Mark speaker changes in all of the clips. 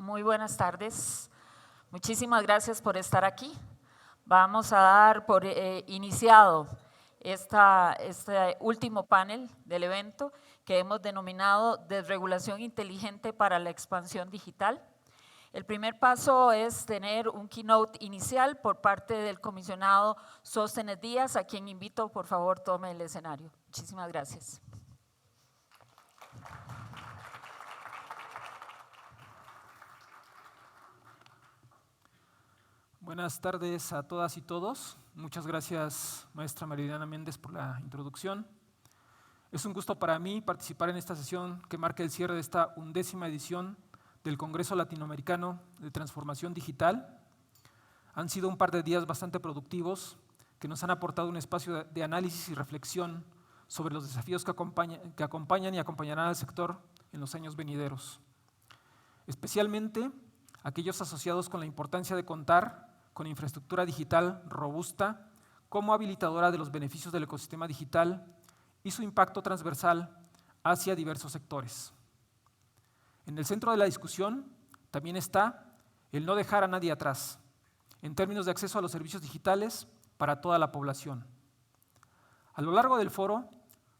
Speaker 1: muy buenas tardes. Muchísimas gracias por estar aquí. Vamos a dar por iniciado este último panel del evento que hemos denominado Desregulación inteligente para la expansión digital. El primer paso es tener un keynote inicial por parte del comisionado Sóstenes Díaz, a quien invito, por favor, tome el escenario. Muchísimas gracias.
Speaker 2: Buenas tardes a todas y todos. Muchas gracias, maestra Marilena Méndez, por la introducción. Es un gusto para mí participar en esta sesión que marca el cierre de esta 11ª edición del Congreso Latinoamericano de Transformación Digital. Han sido un par de días bastante productivos que nos han aportado un espacio de análisis y reflexión sobre los desafíos que acompañan y acompañarán al sector en los años venideros. Especialmente aquellos asociados con la importancia de contar con infraestructura digital robusta como habilitadora de los beneficios del ecosistema digital y su impacto transversal hacia diversos sectores. En el centro de la discusión también está el no dejar a nadie atrás, en términos de acceso a los servicios digitales para toda la población. A lo largo del foro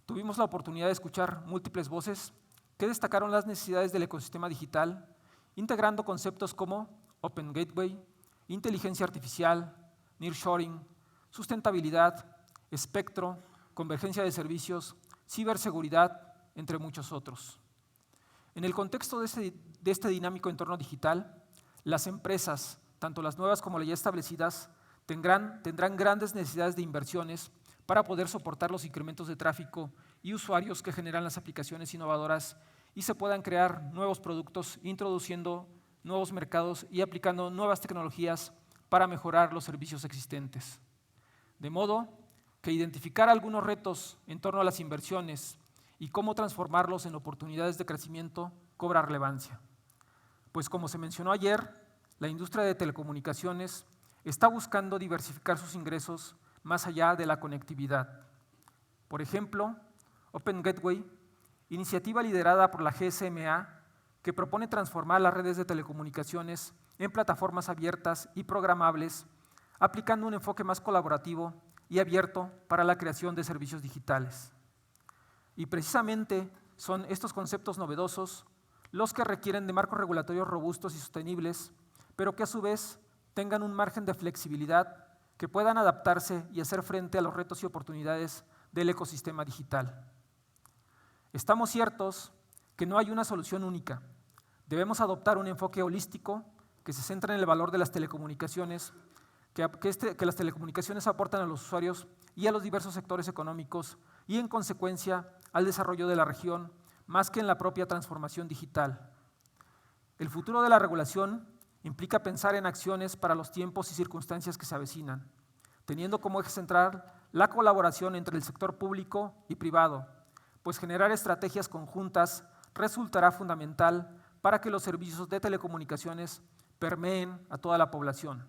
Speaker 2: tuvimos la oportunidad de escuchar múltiples voces que destacaron las necesidades del ecosistema digital, integrando conceptos como Open Gateway, inteligencia artificial, nearshoring, sustentabilidad, espectro, convergencia de servicios, ciberseguridad, entre muchos otros. En el contexto de este dinámico entorno digital, las empresas, tanto las nuevas como las ya establecidas, tendrán grandes necesidades de inversiones para poder soportar los incrementos de tráfico y usuarios que generan las aplicaciones innovadoras y se puedan crear nuevos productos, introduciendo nuevos mercados y aplicando nuevas tecnologías para mejorar los servicios existentes. De modo que identificar algunos retos en torno a las inversiones y cómo transformarlos en oportunidades de crecimiento cobra relevancia. Pues como se mencionó ayer, la industria de telecomunicaciones está buscando diversificar sus ingresos más allá de la conectividad. Por ejemplo, Open Gateway, iniciativa liderada por la GSMA, que propone transformar las redes de telecomunicaciones en plataformas abiertas y programables, aplicando un enfoque más colaborativo y abierto para la creación de servicios digitales. Y precisamente son estos conceptos novedosos los que requieren de marcos regulatorios robustos y sostenibles, pero que a su vez tengan un margen de flexibilidad que puedan adaptarse y hacer frente a los retos y oportunidades del ecosistema digital. Estamos ciertos que no hay una solución única. Debemos adoptar un enfoque holístico que se centra en el valor de las telecomunicaciones, que las telecomunicaciones aportan a los usuarios y a los diversos sectores económicos y, en consecuencia, al desarrollo de la región, más que en la propia transformación digital. El futuro de la regulación implica pensar en acciones para los tiempos y circunstancias que se avecinan, teniendo como eje central la colaboración entre el sector público y privado, pues generar estrategias conjuntas resultará fundamental para que los servicios de telecomunicaciones permeen a toda la población.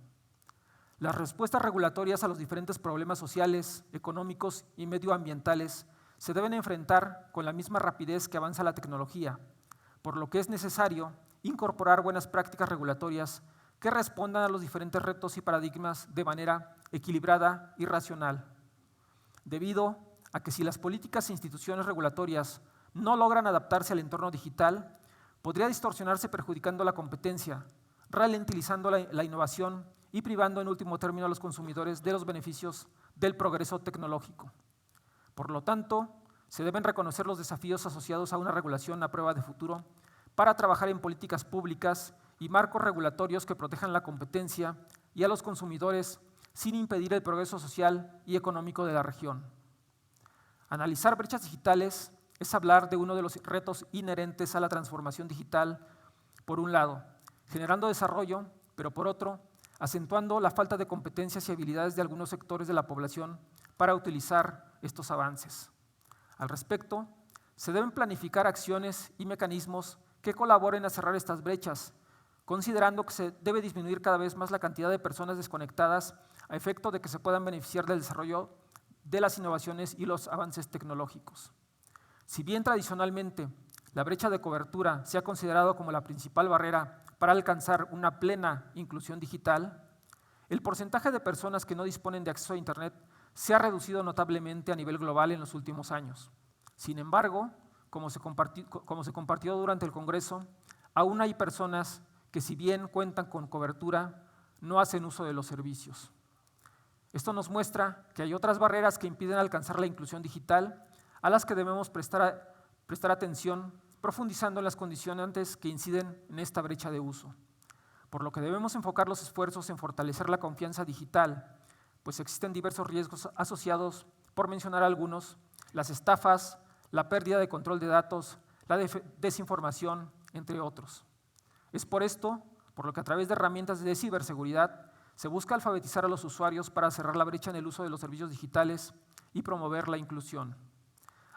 Speaker 2: Las respuestas regulatorias a los diferentes problemas sociales, económicos y medioambientales se deben enfrentar con la misma rapidez que avanza la tecnología, por lo que es necesario incorporar buenas prácticas regulatorias que respondan a los diferentes retos y paradigmas de manera equilibrada y racional. Debido a que si las políticas e instituciones regulatorias no logran adaptarse al entorno digital, podría distorsionarse perjudicando la competencia, ralentizando la innovación y privando en último término a los consumidores de los beneficios del progreso tecnológico. Por lo tanto, se deben reconocer los desafíos asociados a una regulación a prueba de futuro para trabajar en políticas públicas y marcos regulatorios que protejan la competencia y a los consumidores sin impedir el progreso social y económico de la región. Analizar brechas digitales es hablar de uno de los retos inherentes a la transformación digital, por un lado, generando desarrollo, pero por otro, acentuando la falta de competencias y habilidades de algunos sectores de la población para utilizar estos avances. Al respecto, se deben planificar acciones y mecanismos que colaboren a cerrar estas brechas, considerando que se debe disminuir cada vez más la cantidad de personas desconectadas a efecto de que se puedan beneficiar del desarrollo de las innovaciones y los avances tecnológicos. Si bien tradicionalmente la brecha de cobertura se ha considerado como la principal barrera para alcanzar una plena inclusión digital, el porcentaje de personas que no disponen de acceso a Internet se ha reducido notablemente a nivel global en los últimos años. Sin embargo, como se compartió durante el Congreso, aún hay personas que, si bien cuentan con cobertura, no hacen uso de los servicios. Esto nos muestra que hay otras barreras que impiden alcanzar la inclusión digital a las que debemos prestar atención, profundizando en las condicionantes que inciden en esta brecha de uso. Por lo que debemos enfocar los esfuerzos en fortalecer la confianza digital, pues existen diversos riesgos asociados, por mencionar algunos: las estafas, la pérdida de control de datos, la desinformación, entre otros. Es por esto por lo que a través de herramientas de ciberseguridad se busca alfabetizar a los usuarios para cerrar la brecha en el uso de los servicios digitales y promover la inclusión,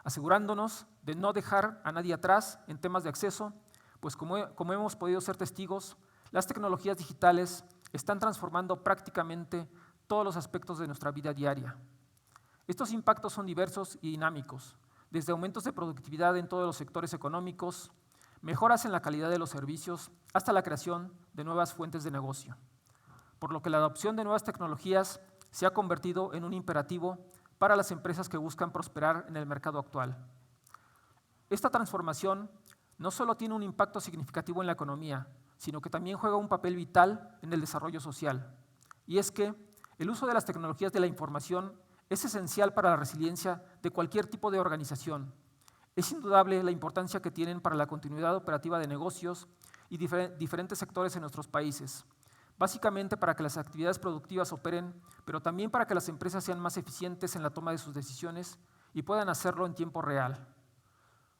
Speaker 2: asegurándonos de no dejar a nadie atrás en temas de acceso, pues como hemos podido ser testigos, las tecnologías digitales están transformando prácticamente todos los aspectos de nuestra vida diaria. Estos impactos son diversos y dinámicos, desde aumentos de productividad en todos los sectores económicos, mejoras en la calidad de los servicios, hasta la creación de nuevas fuentes de negocio. Por lo que la adopción de nuevas tecnologías se ha convertido en un imperativo para las empresas que buscan prosperar en el mercado actual. Esta transformación no solo tiene un impacto significativo en la economía, sino que también juega un papel vital en el desarrollo social. Y es que el uso de las tecnologías de la información es esencial para la resiliencia de cualquier tipo de organización. Es indudable la importancia que tienen para la continuidad operativa de negocios y diferentes sectores en nuestros países, básicamente para que las actividades productivas operen, pero también para que las empresas sean más eficientes en la toma de sus decisiones y puedan hacerlo en tiempo real.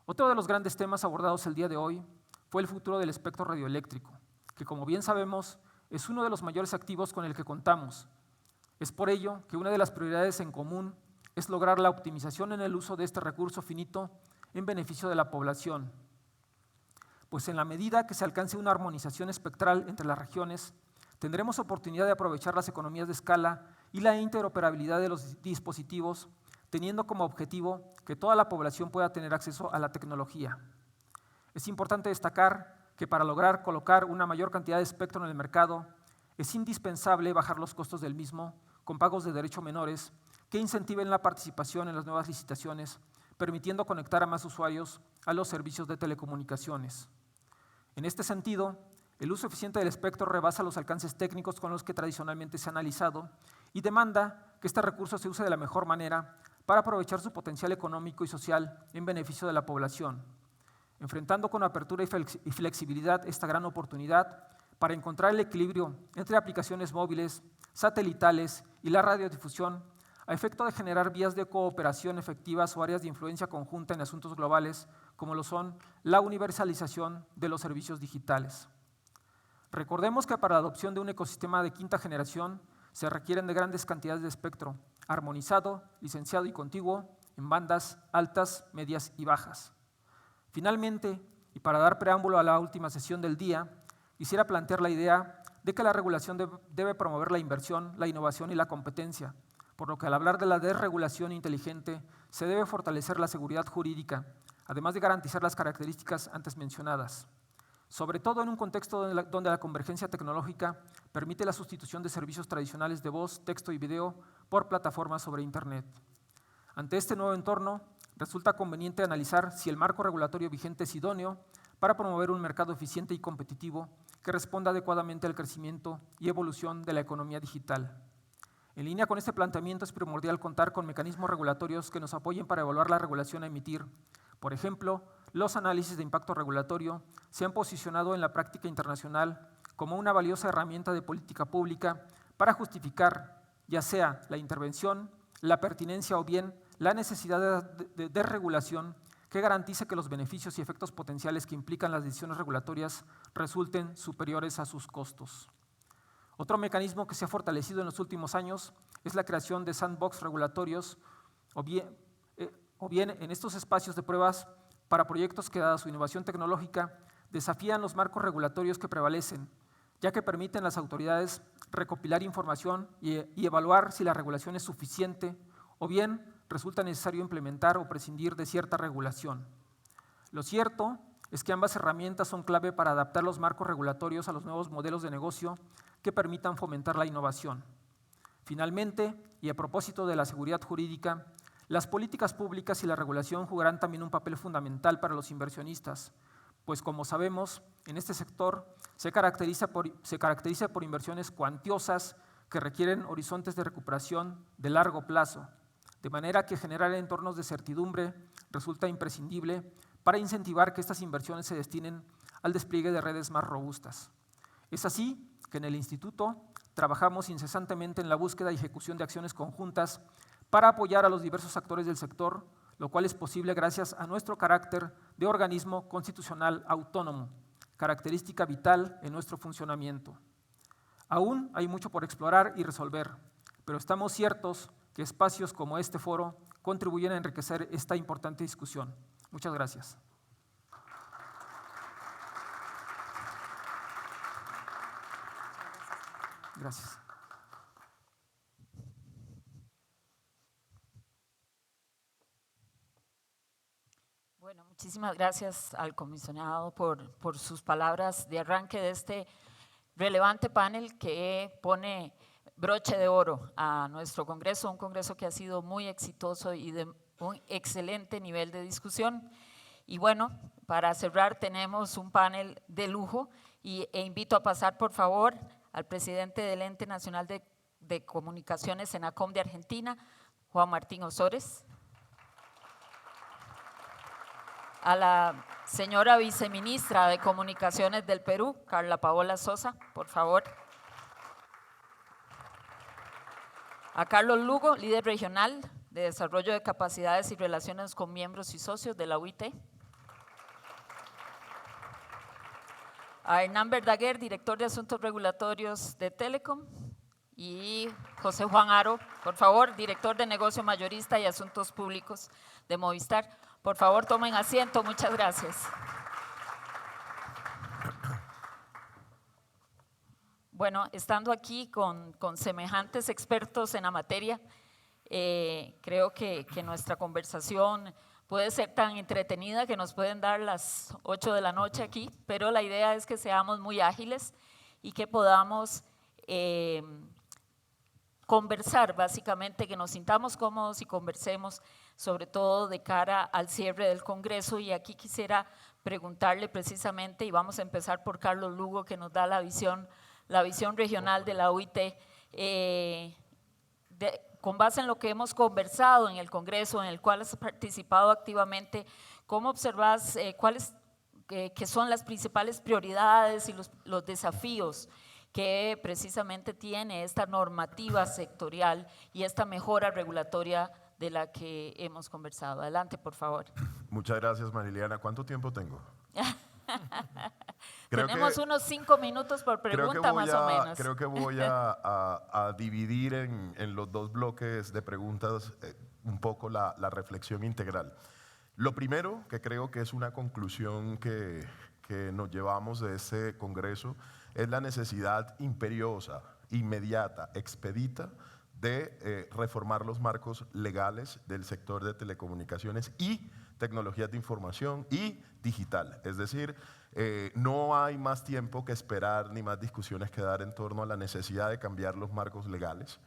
Speaker 2: Otro de los grandes temas abordados el día de hoy fue el futuro del espectro radioeléctrico, que, como bien sabemos, es uno de los mayores activos con el que contamos. Es por ello que una de las prioridades en común es lograr la optimización en el uso de este recurso finito en beneficio de la población, pues en la medida que se alcance una armonización espectral entre las regiones, tendremos oportunidad de aprovechar las economías de escala y la interoperabilidad de los dispositivos, teniendo como objetivo que toda la población pueda tener acceso a la tecnología. Es importante destacar que para lograr colocar una mayor cantidad de espectro en el mercado, es indispensable bajar los costos del mismo con pagos de derecho menores que incentiven la participación en las nuevas licitaciones, permitiendo conectar a más usuarios a los servicios de telecomunicaciones. En este sentido, el uso eficiente del espectro rebasa los alcances técnicos con los que tradicionalmente se ha analizado y demanda que este recurso se use de la mejor manera para aprovechar su potencial económico y social en beneficio de la población, enfrentando con apertura y flexibilidad esta gran oportunidad para encontrar el equilibrio entre aplicaciones móviles, satelitales y la radiodifusión a efecto de generar vías de cooperación efectivas o áreas de influencia conjunta en asuntos globales como lo son la universalización de los servicios digitales. Recordemos que para la adopción de un ecosistema de quinta generación se requieren de grandes cantidades de espectro, armonizado, licenciado y contiguo en bandas altas, medias y bajas. Finalmente, y para dar preámbulo a la última sesión del día, quisiera plantear la idea de que la regulación debe promover la inversión, la innovación y la competencia, por lo que al hablar de la desregulación inteligente se debe fortalecer la seguridad jurídica, además de garantizar las características antes mencionadas, sobre todo en un contexto donde la convergencia tecnológica permite la sustitución de servicios tradicionales de voz, texto y video por plataformas sobre Internet. Ante este nuevo entorno, resulta conveniente analizar si el marco regulatorio vigente es idóneo para promover un mercado eficiente y competitivo que responda adecuadamente al crecimiento y evolución de la economía digital. En línea con este planteamiento, es primordial contar con mecanismos regulatorios que nos apoyen para evaluar la regulación a emitir. Por ejemplo, los análisis de impacto regulatorio se han posicionado en la práctica internacional como una valiosa herramienta de política pública para justificar ya sea la intervención, la pertinencia o bien la necesidad de regulación que garantice que los beneficios y efectos potenciales que implican las decisiones regulatorias resulten superiores a sus costos. Otro mecanismo que se ha fortalecido en los últimos años es la creación de sandbox regulatorios o bien en estos espacios de pruebas para proyectos que, dada su innovación tecnológica, desafían los marcos regulatorios que prevalecen, ya que permiten a las autoridades recopilar información y evaluar si la regulación es suficiente o bien resulta necesario implementar o prescindir de cierta regulación. Lo cierto es que ambas herramientas son clave para adaptar los marcos regulatorios a los nuevos modelos de negocio que permitan fomentar la innovación. Finalmente, y a propósito de la seguridad jurídica, las políticas públicas y la regulación jugarán también un papel fundamental para los inversionistas, pues como sabemos, en este sector se caracteriza por inversiones cuantiosas que requieren horizontes de recuperación de largo plazo, de manera que generar entornos de certidumbre resulta imprescindible para incentivar que estas inversiones se destinen al despliegue de redes más robustas. Es así que en el Instituto trabajamos incesantemente en la búsqueda y ejecución de acciones conjuntas para apoyar a los diversos actores del sector, lo cual es posible gracias a nuestro carácter de organismo constitucional autónomo, característica vital en nuestro funcionamiento. Aún hay mucho por explorar y resolver, pero estamos ciertos que espacios como este foro contribuyen a enriquecer esta importante discusión. Muchas gracias. Gracias.
Speaker 1: Bueno, muchísimas gracias al comisionado por sus palabras de arranque de este relevante panel que pone broche de oro a nuestro Congreso, un Congreso que ha sido muy exitoso y de un excelente nivel de discusión. Y bueno, para cerrar tenemos un panel de lujo e invito a pasar por favor al presidente del Ente Nacional de Comunicaciones, ENACOM de Argentina, Juan Martín Ozores. A la señora viceministra de Comunicaciones del Perú, Carla Paola Sosa, por favor. A Carlos Lugo, líder regional de Desarrollo de Capacidades y Relaciones con Miembros y Socios de la UIT. A Hernán Verdaguer, director de Asuntos Regulatorios de Telecom. Y José Juan Aro, por favor, director de Negocio Mayorista y Asuntos Públicos de Movistar. Por favor, tomen asiento. Muchas gracias. Bueno, estando aquí con semejantes expertos en la materia, creo que nuestra conversación puede ser tan entretenida que nos pueden dar las 8 de la noche aquí, pero la idea es que seamos muy ágiles y que podamos conversar, básicamente, que nos sintamos cómodos y conversemos, sobre todo de cara al cierre del Congreso. Y aquí quisiera preguntarle precisamente, y vamos a empezar por Carlos Lugo, que nos da la visión regional de la UIT, con base en lo que hemos conversado en el Congreso, en el cual has participado activamente, ¿cómo observas cuáles que son las principales prioridades y los desafíos que precisamente tiene esta normativa sectorial y esta mejora regulatoria de la que hemos conversado? Adelante, por favor.
Speaker 3: Muchas gracias, Mariliana. ¿Cuánto tiempo tengo?
Speaker 1: Tenemos unos 5 minutos por pregunta, más o menos.
Speaker 3: Creo que voy a dividir en los dos bloques de preguntas un poco la reflexión integral. Lo primero, que creo que es una conclusión que nos llevamos de este Congreso, es la necesidad imperiosa, inmediata, expedita de reformar los marcos legales del sector de telecomunicaciones y tecnologías de información y digital. Es decir, no hay más tiempo que esperar ni más discusiones que dar en torno a la necesidad de cambiar los marcos legales.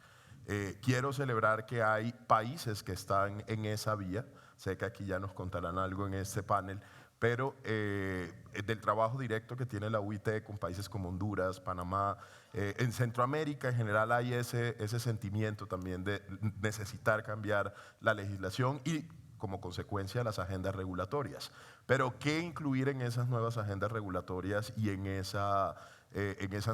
Speaker 3: Quiero celebrar que hay países que están en esa vía. Sé que aquí ya nos contarán algo en este panel, pero del trabajo directo que tiene la UIT con países como Honduras, Panamá, en Centroamérica en general hay ese sentimiento también de necesitar cambiar la legislación y como consecuencia las agendas regulatorias. Pero ¿qué incluir en esas nuevas agendas regulatorias y en esas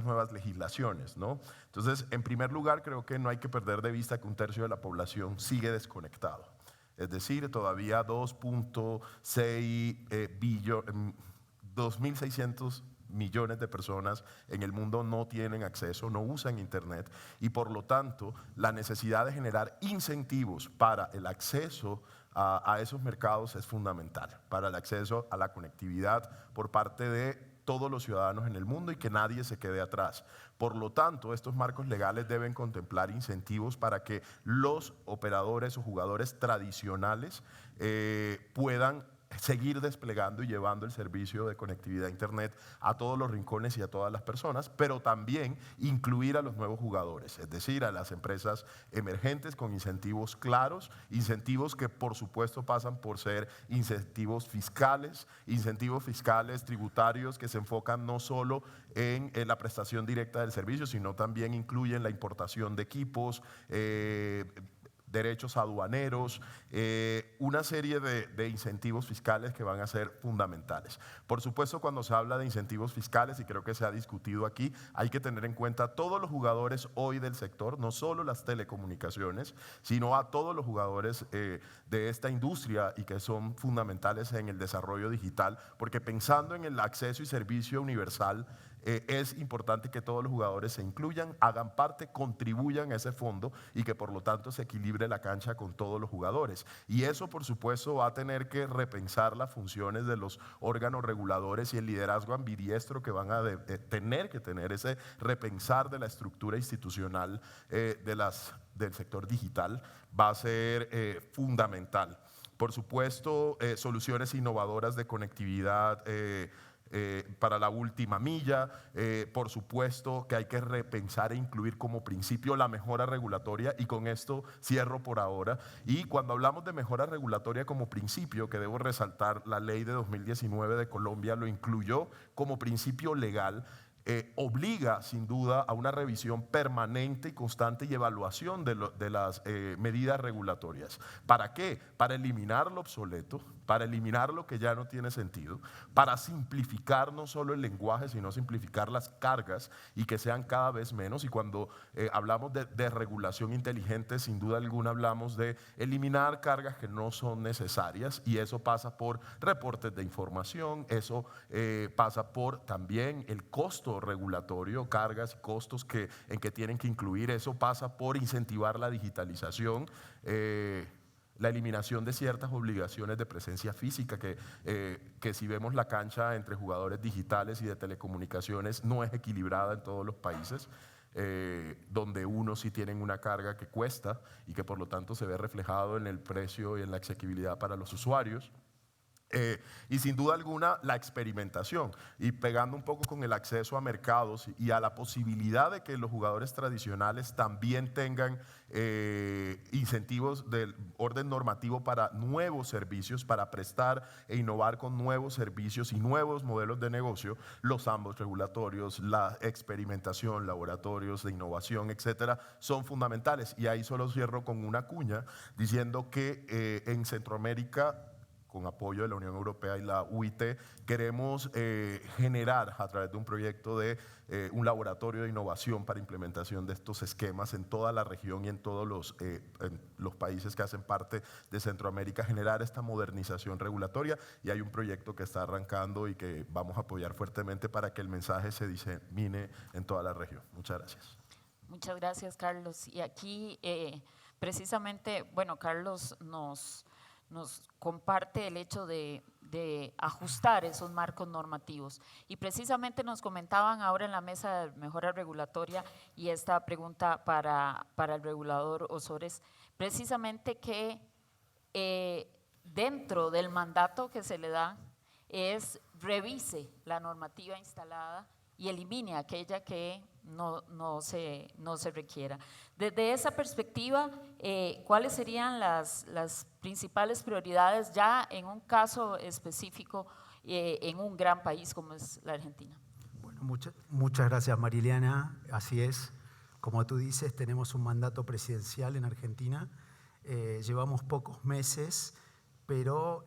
Speaker 3: nuevas legislaciones, ¿no? Entonces, en primer lugar, creo que no hay que perder de vista que un tercio de la población sigue desconectado. Es decir, todavía 2.600 millones de personas en el mundo no tienen acceso, no usan Internet y por lo tanto la necesidad de generar incentivos para el acceso a esos mercados es fundamental, para el acceso a la conectividad por parte de todos los ciudadanos en el mundo y que nadie se quede atrás. Por lo tanto, estos marcos legales deben contemplar incentivos para que los operadores o jugadores tradicionales puedan seguir desplegando y llevando el servicio de conectividad a Internet a todos los rincones y a todas las personas, pero también incluir a los nuevos jugadores, es decir, a las empresas emergentes con incentivos claros, incentivos que por supuesto pasan por ser incentivos fiscales tributarios que se enfocan no solo en la prestación directa del servicio, sino también incluyen la importación de equipos, derechos aduaneros, una serie de incentivos fiscales que van a ser fundamentales. Por supuesto, cuando se habla de incentivos fiscales, y creo que se ha discutido aquí, hay que tener en cuenta todos los jugadores hoy del sector, no solo las telecomunicaciones, sino a todos los jugadores de esta industria y que son fundamentales en el desarrollo digital, porque pensando en el acceso y servicio universal, es importante que todos los jugadores se incluyan, hagan parte, contribuyan a ese fondo y que por lo tanto se equilibre la cancha con todos los jugadores. Y eso por supuesto va a tener que repensar las funciones de los órganos reguladores y el liderazgo ambidiestro que van a tener que tener ese repensar de la estructura institucional del sector digital va a ser fundamental. Por supuesto, soluciones innovadoras de conectividad para la última milla, por supuesto que hay que repensar e incluir como principio la mejora regulatoria, y con esto cierro por ahora. Y cuando hablamos de mejora regulatoria como principio, que debo resaltar, la ley de 2019 de Colombia lo incluyó como principio legal, obliga sin duda a una revisión permanente y constante y evaluación de las medidas regulatorias. ¿Para qué? Para eliminar lo obsoleto, para eliminar lo que ya no tiene sentido, para simplificar no solo el lenguaje, sino simplificar las cargas y que sean cada vez menos. Y cuando hablamos de regulación inteligente, sin duda alguna hablamos de eliminar cargas que no son necesarias, y eso pasa por reportes de información, eso pasa por también el costo regulatorio, cargas y costos en que tienen que incluir, eso pasa por incentivar la digitalización, la eliminación de ciertas obligaciones de presencia física que si vemos la cancha entre jugadores digitales y de telecomunicaciones no es equilibrada en todos los países, donde unos sí tienen una carga que cuesta y que por lo tanto se ve reflejado en el precio y en la asequibilidad para los usuarios. Y sin duda alguna la experimentación, y pegando un poco con el acceso a mercados y a la posibilidad de que los jugadores tradicionales también tengan incentivos del orden normativo para nuevos servicios, para prestar e innovar con nuevos servicios y nuevos modelos de negocio, los ambos regulatorios, la experimentación, laboratorios de innovación, etcétera, son fundamentales. Y ahí solo cierro con una cuña diciendo que en Centroamérica, con apoyo de la Unión Europea y la UIT, queremos generar a través de un proyecto de un laboratorio de innovación para implementación de estos esquemas en toda la región y en todos los países que hacen parte de Centroamérica, generar esta modernización regulatoria, y hay un proyecto que está arrancando y que vamos a apoyar fuertemente para que el mensaje se disemine en toda la región. Muchas gracias.
Speaker 1: Muchas gracias, Carlos. Y aquí precisamente, bueno, Carlos nos comparte el hecho de ajustar esos marcos normativos. Y precisamente nos comentaban ahora en la mesa de mejora regulatoria, y esta pregunta para el regulador Ozores, precisamente que dentro del mandato que se le da es revise la normativa instalada y elimine aquella que no se requiera. Desde esa perspectiva, ¿cuáles serían las principales prioridades ya en un caso específico en un gran país como es la Argentina?
Speaker 4: Bueno, muchas gracias, Mariliana. Así es, como tú dices, tenemos un mandato presidencial en Argentina. Llevamos pocos meses, pero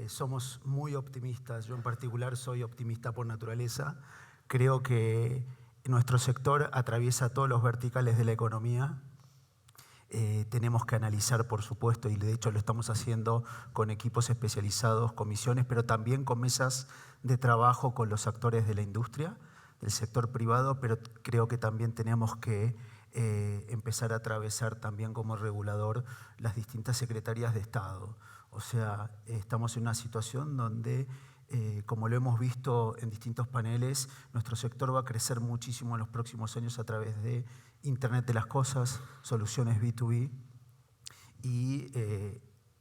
Speaker 4: somos muy optimistas. Yo en particular soy optimista por naturaleza. Creo que nuestro sector atraviesa todos los verticales de la economía. Tenemos que analizar, por supuesto, y de hecho lo estamos haciendo con equipos especializados, comisiones, pero también con mesas de trabajo con los actores de la industria, del sector privado, pero creo que también tenemos que empezar a atravesar también como regulador las distintas secretarías de Estado. O sea, estamos en una situación donde como lo hemos visto en distintos paneles, nuestro sector va a crecer muchísimo en los próximos años a través de Internet de las Cosas, soluciones B2B, y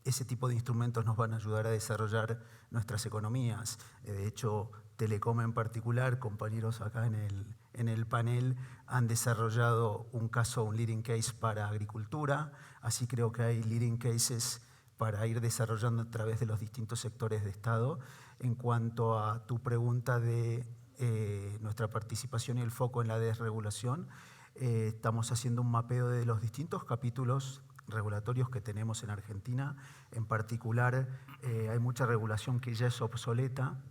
Speaker 4: ese tipo de instrumentos nos van a ayudar a desarrollar nuestras economías. De hecho, Telecom en particular, compañeros acá en el panel, han desarrollado un leading case para agricultura, así creo que hay leading cases para ir desarrollando a través de los distintos sectores de Estado. En cuanto a tu pregunta de nuestra participación y el foco en la desregulación, estamos haciendo un mapeo de los distintos capítulos regulatorios que tenemos en Argentina. En particular, hay mucha regulación que ya es obsoleta,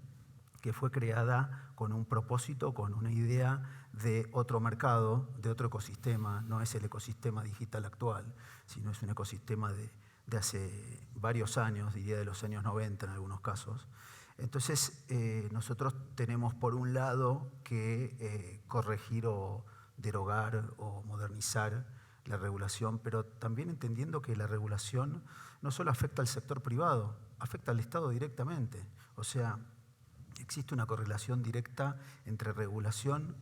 Speaker 4: que fue creada con un propósito, con una idea de otro mercado, de otro ecosistema. No es el ecosistema digital actual, sino es un ecosistema de hace varios años, diría de los años 90 en algunos casos. Entonces, nosotros tenemos por un lado que corregir o derogar o modernizar la regulación, pero también entendiendo que la regulación no solo afecta al sector privado, afecta al Estado directamente. O sea, existe una correlación directa entre regulación,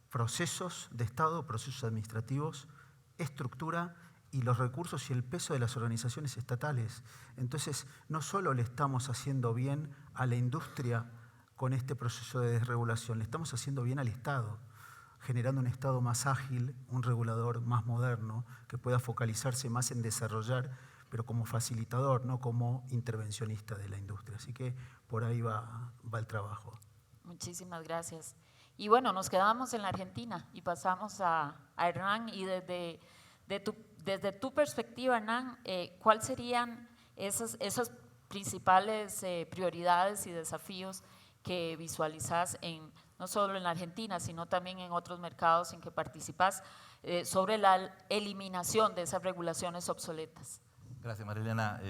Speaker 4: procesos de Estado, procesos administrativos, estructura y los recursos y el peso de las organizaciones estatales. Entonces, no solo le estamos haciendo bien a la industria con este proceso de desregulación, le estamos haciendo bien al Estado, generando un Estado más ágil, un regulador más moderno, que pueda focalizarse más en desarrollar, pero como facilitador, no como intervencionista de la industria. Así que por ahí va el trabajo.
Speaker 1: Muchísimas gracias. Y bueno, nos quedamos en la Argentina y pasamos a Hernán. Y desde tu perspectiva, Hernán, ¿cuáles serían esas principales prioridades y desafíos que visualizas no solo en la Argentina, sino también en otros mercados en que participas, sobre la eliminación de esas regulaciones obsoletas?
Speaker 5: Gracias, Marilena.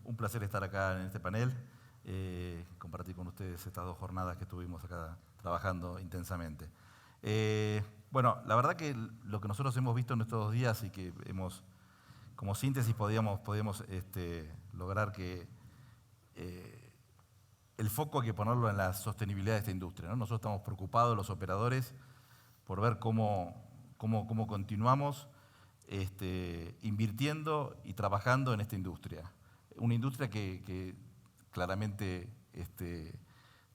Speaker 5: Un placer estar acá en este panel, compartir con ustedes estas 2 jornadas que estuvimos acá trabajando intensamente. Bueno, la verdad que lo que nosotros hemos visto en estos 2 días y que hemos, como síntesis, podíamos lograr que el foco hay que ponerlo en la sostenibilidad de esta industria, ¿no? Nosotros estamos preocupados, los operadores, por ver cómo continuamos invirtiendo y trabajando en esta industria. Una industria que claramente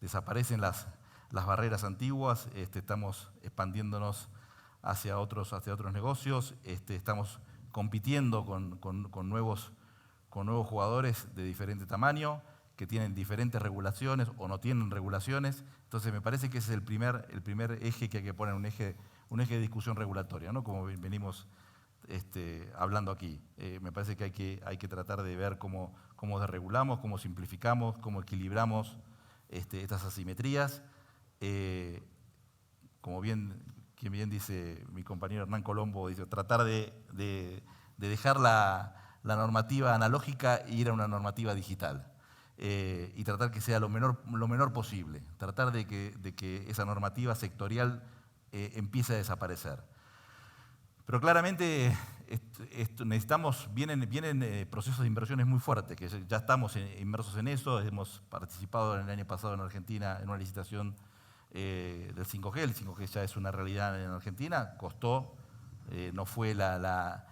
Speaker 5: desaparecen las barreras antiguas, estamos expandiéndonos hacia otros negocios, estamos compitiendo con nuevos jugadores de diferente tamaño, que tienen diferentes regulaciones o no tienen regulaciones. Entonces me parece que ese es el primer eje que hay que poner, un eje de discusión regulatoria, ¿no? Como venimos hablando aquí. Me parece que hay que tratar de ver cómo desregulamos, cómo simplificamos, cómo equilibramos estas asimetrías. Como bien dice mi compañero Hernán Colombo, dice, tratar de dejar la normativa analógica e ir a una normativa digital. Y tratar que sea lo menor posible, tratar de que esa normativa sectorial empiece a desaparecer. Pero claramente vienen procesos de inversiones muy fuertes, que ya estamos inmersos en eso. Hemos participado el año pasado en Argentina en una licitación del 5G. El 5G ya es una realidad en Argentina, costó, no fue la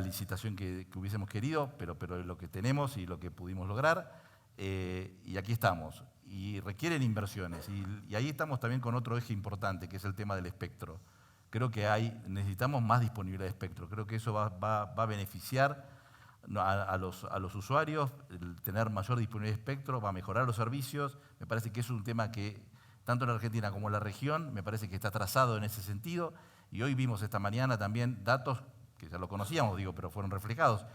Speaker 5: licitación que hubiésemos querido, pero es lo que tenemos y lo que pudimos lograr. Y aquí estamos. Y requieren inversiones. Y ahí estamos también con otro eje importante, que es el tema del espectro. Creo que necesitamos más disponibilidad de espectro. Creo que eso va a beneficiar a los usuarios, el tener mayor disponibilidad de espectro, va a mejorar los servicios. Me parece que es un tema que, tanto en Argentina como en la región, me parece que está trazado en ese sentido. Y hoy vimos esta mañana también datos que ya lo conocíamos, pero fueron reflejados.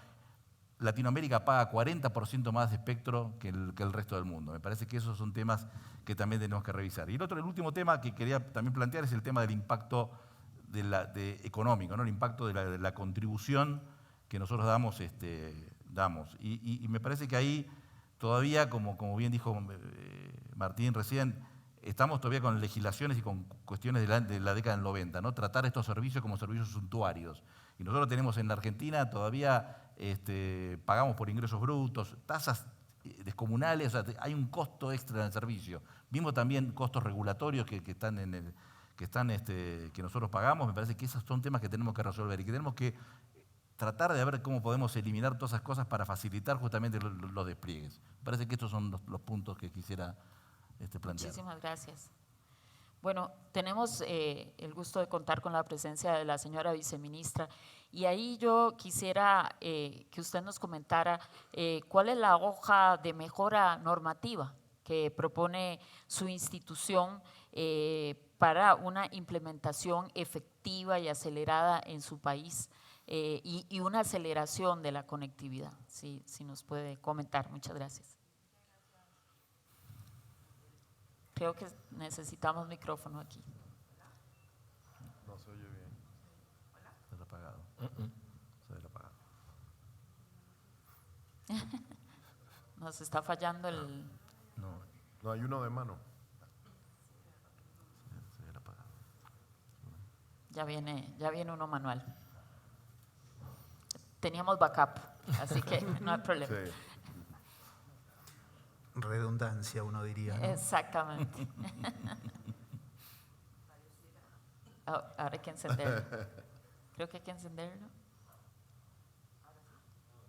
Speaker 5: Latinoamérica paga 40% más de espectro que el resto del mundo. Me parece que esos son temas que también tenemos que revisar. Y el último tema que quería también plantear es el tema del impacto económico, ¿no? El impacto de la contribución que nosotros damos. Y me parece que ahí todavía, como bien dijo Martín recién, estamos todavía con legislaciones y con cuestiones de la década del 90, ¿no? Tratar estos servicios como servicios suntuarios. Y nosotros tenemos en la Argentina todavía, pagamos por ingresos brutos, tasas descomunales, o sea, hay un costo extra en el servicio. Vimos también costos regulatorios que nosotros pagamos. Me parece que esos son temas que tenemos que resolver y que tenemos que tratar de ver cómo podemos eliminar todas esas cosas para facilitar justamente los despliegues. Me parece que estos son los puntos que quisiera plantear.
Speaker 1: Muchísimas gracias. Bueno, tenemos el gusto de contar con la presencia de la señora viceministra y ahí yo quisiera que usted nos comentara cuál es la hoja de mejora normativa que propone su institución para una implementación efectiva y acelerada en su país y una aceleración de la conectividad. Si nos puede comentar. Muchas gracias. Creo que necesitamos micrófono aquí.
Speaker 3: No se oye bien.
Speaker 5: Se ha apagado. Se ha apagado.
Speaker 1: Nos está fallando el…
Speaker 3: No hay uno de mano.
Speaker 5: Se ha apagado.
Speaker 1: Ya viene uno manual. Teníamos backup, así que no hay problema.
Speaker 3: Sí.
Speaker 4: Redundancia, uno diría, ¿no?
Speaker 1: Exactamente. Ahora hay que encenderlo. Creo que hay que encenderlo.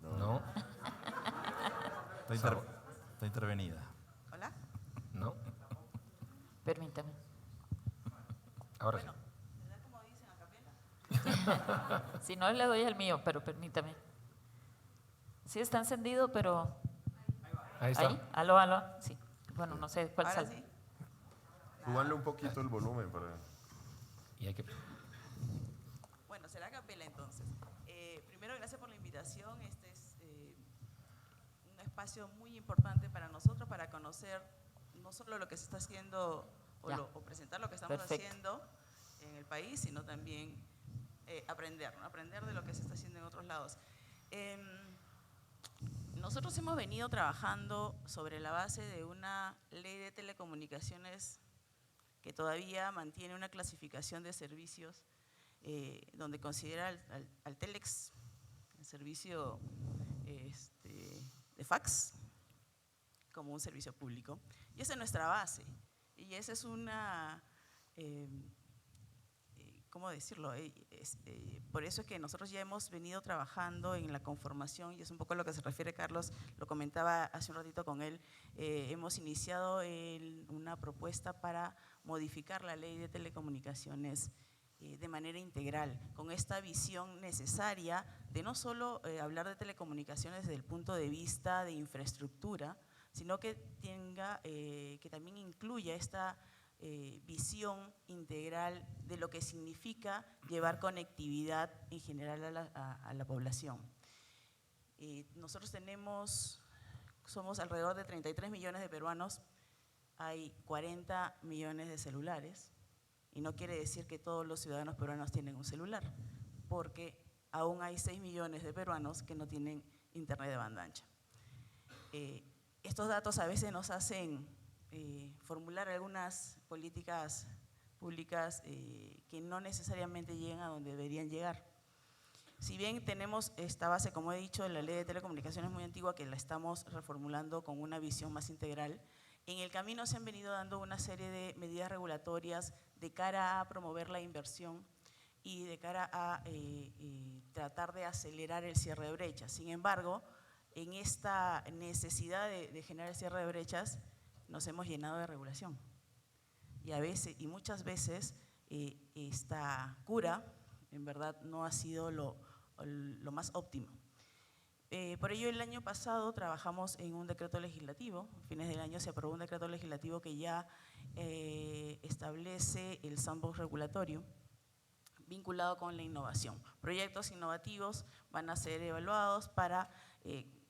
Speaker 6: No.
Speaker 5: Está intervenida.
Speaker 7: ¿Hola?
Speaker 6: No.
Speaker 1: Permítame.
Speaker 6: Ahora sí.
Speaker 7: ¿Me da como dicen a capela?
Speaker 1: Si no, le doy el mío, pero permítame. Sí está encendido, pero…
Speaker 6: Ahí está.
Speaker 1: ¿Ahí? ¿Aló? Sí. Bueno, no sé cuál
Speaker 7: Ahora
Speaker 1: sale.
Speaker 7: sí.
Speaker 3: Súbanle un poquito el volumen para…
Speaker 6: Y hay que…
Speaker 7: Bueno, será a capela entonces. Primero, gracias por la invitación. Este es un espacio muy importante para nosotros para conocer no solo lo que se está haciendo o presentar lo que estamos haciendo en el país, sino también aprender, ¿no? Aprender de lo que se está haciendo en otros lados. Nosotros hemos venido trabajando sobre la base de una ley de telecomunicaciones que todavía mantiene una clasificación de servicios donde considera al Telex, el servicio de fax, como un servicio público. Y esa es nuestra base. Y esa es una… ¿cómo decirlo? Por eso es que nosotros ya hemos venido trabajando en la conformación, y es un poco a lo que se refiere Carlos, lo comentaba hace un ratito con él, hemos iniciado una propuesta para modificar la ley de telecomunicaciones de manera integral, con esta visión necesaria de no solo hablar de telecomunicaciones desde el punto de vista de infraestructura, sino que que también incluya esta visión integral de lo que significa llevar conectividad en general a la población. Nosotros somos alrededor de 33 millones de peruanos, hay 40 millones de celulares, y no quiere decir que todos los ciudadanos peruanos tienen un celular, porque aún hay 6 millones de peruanos que no tienen internet de banda ancha. Estos datos a veces nos hacen formular algunas políticas públicas que no necesariamente llegan a donde deberían llegar. Si bien tenemos esta base, como he dicho, de la ley de telecomunicaciones muy antigua, que la estamos reformulando con una visión más integral, en el camino se han venido dando una serie de medidas regulatorias de cara a promover la inversión y de cara a tratar de acelerar el cierre de brechas. Sin embargo, en esta necesidad de generar el cierre de brechas, nos hemos llenado de regulación. Y muchas veces esta cura, en verdad, no ha sido lo más óptimo. Por ello, el año pasado trabajamos en un decreto legislativo. A fines del año se aprobó un decreto legislativo que ya establece el sandbox regulatorio vinculado con la innovación. Proyectos innovativos van a ser evaluados para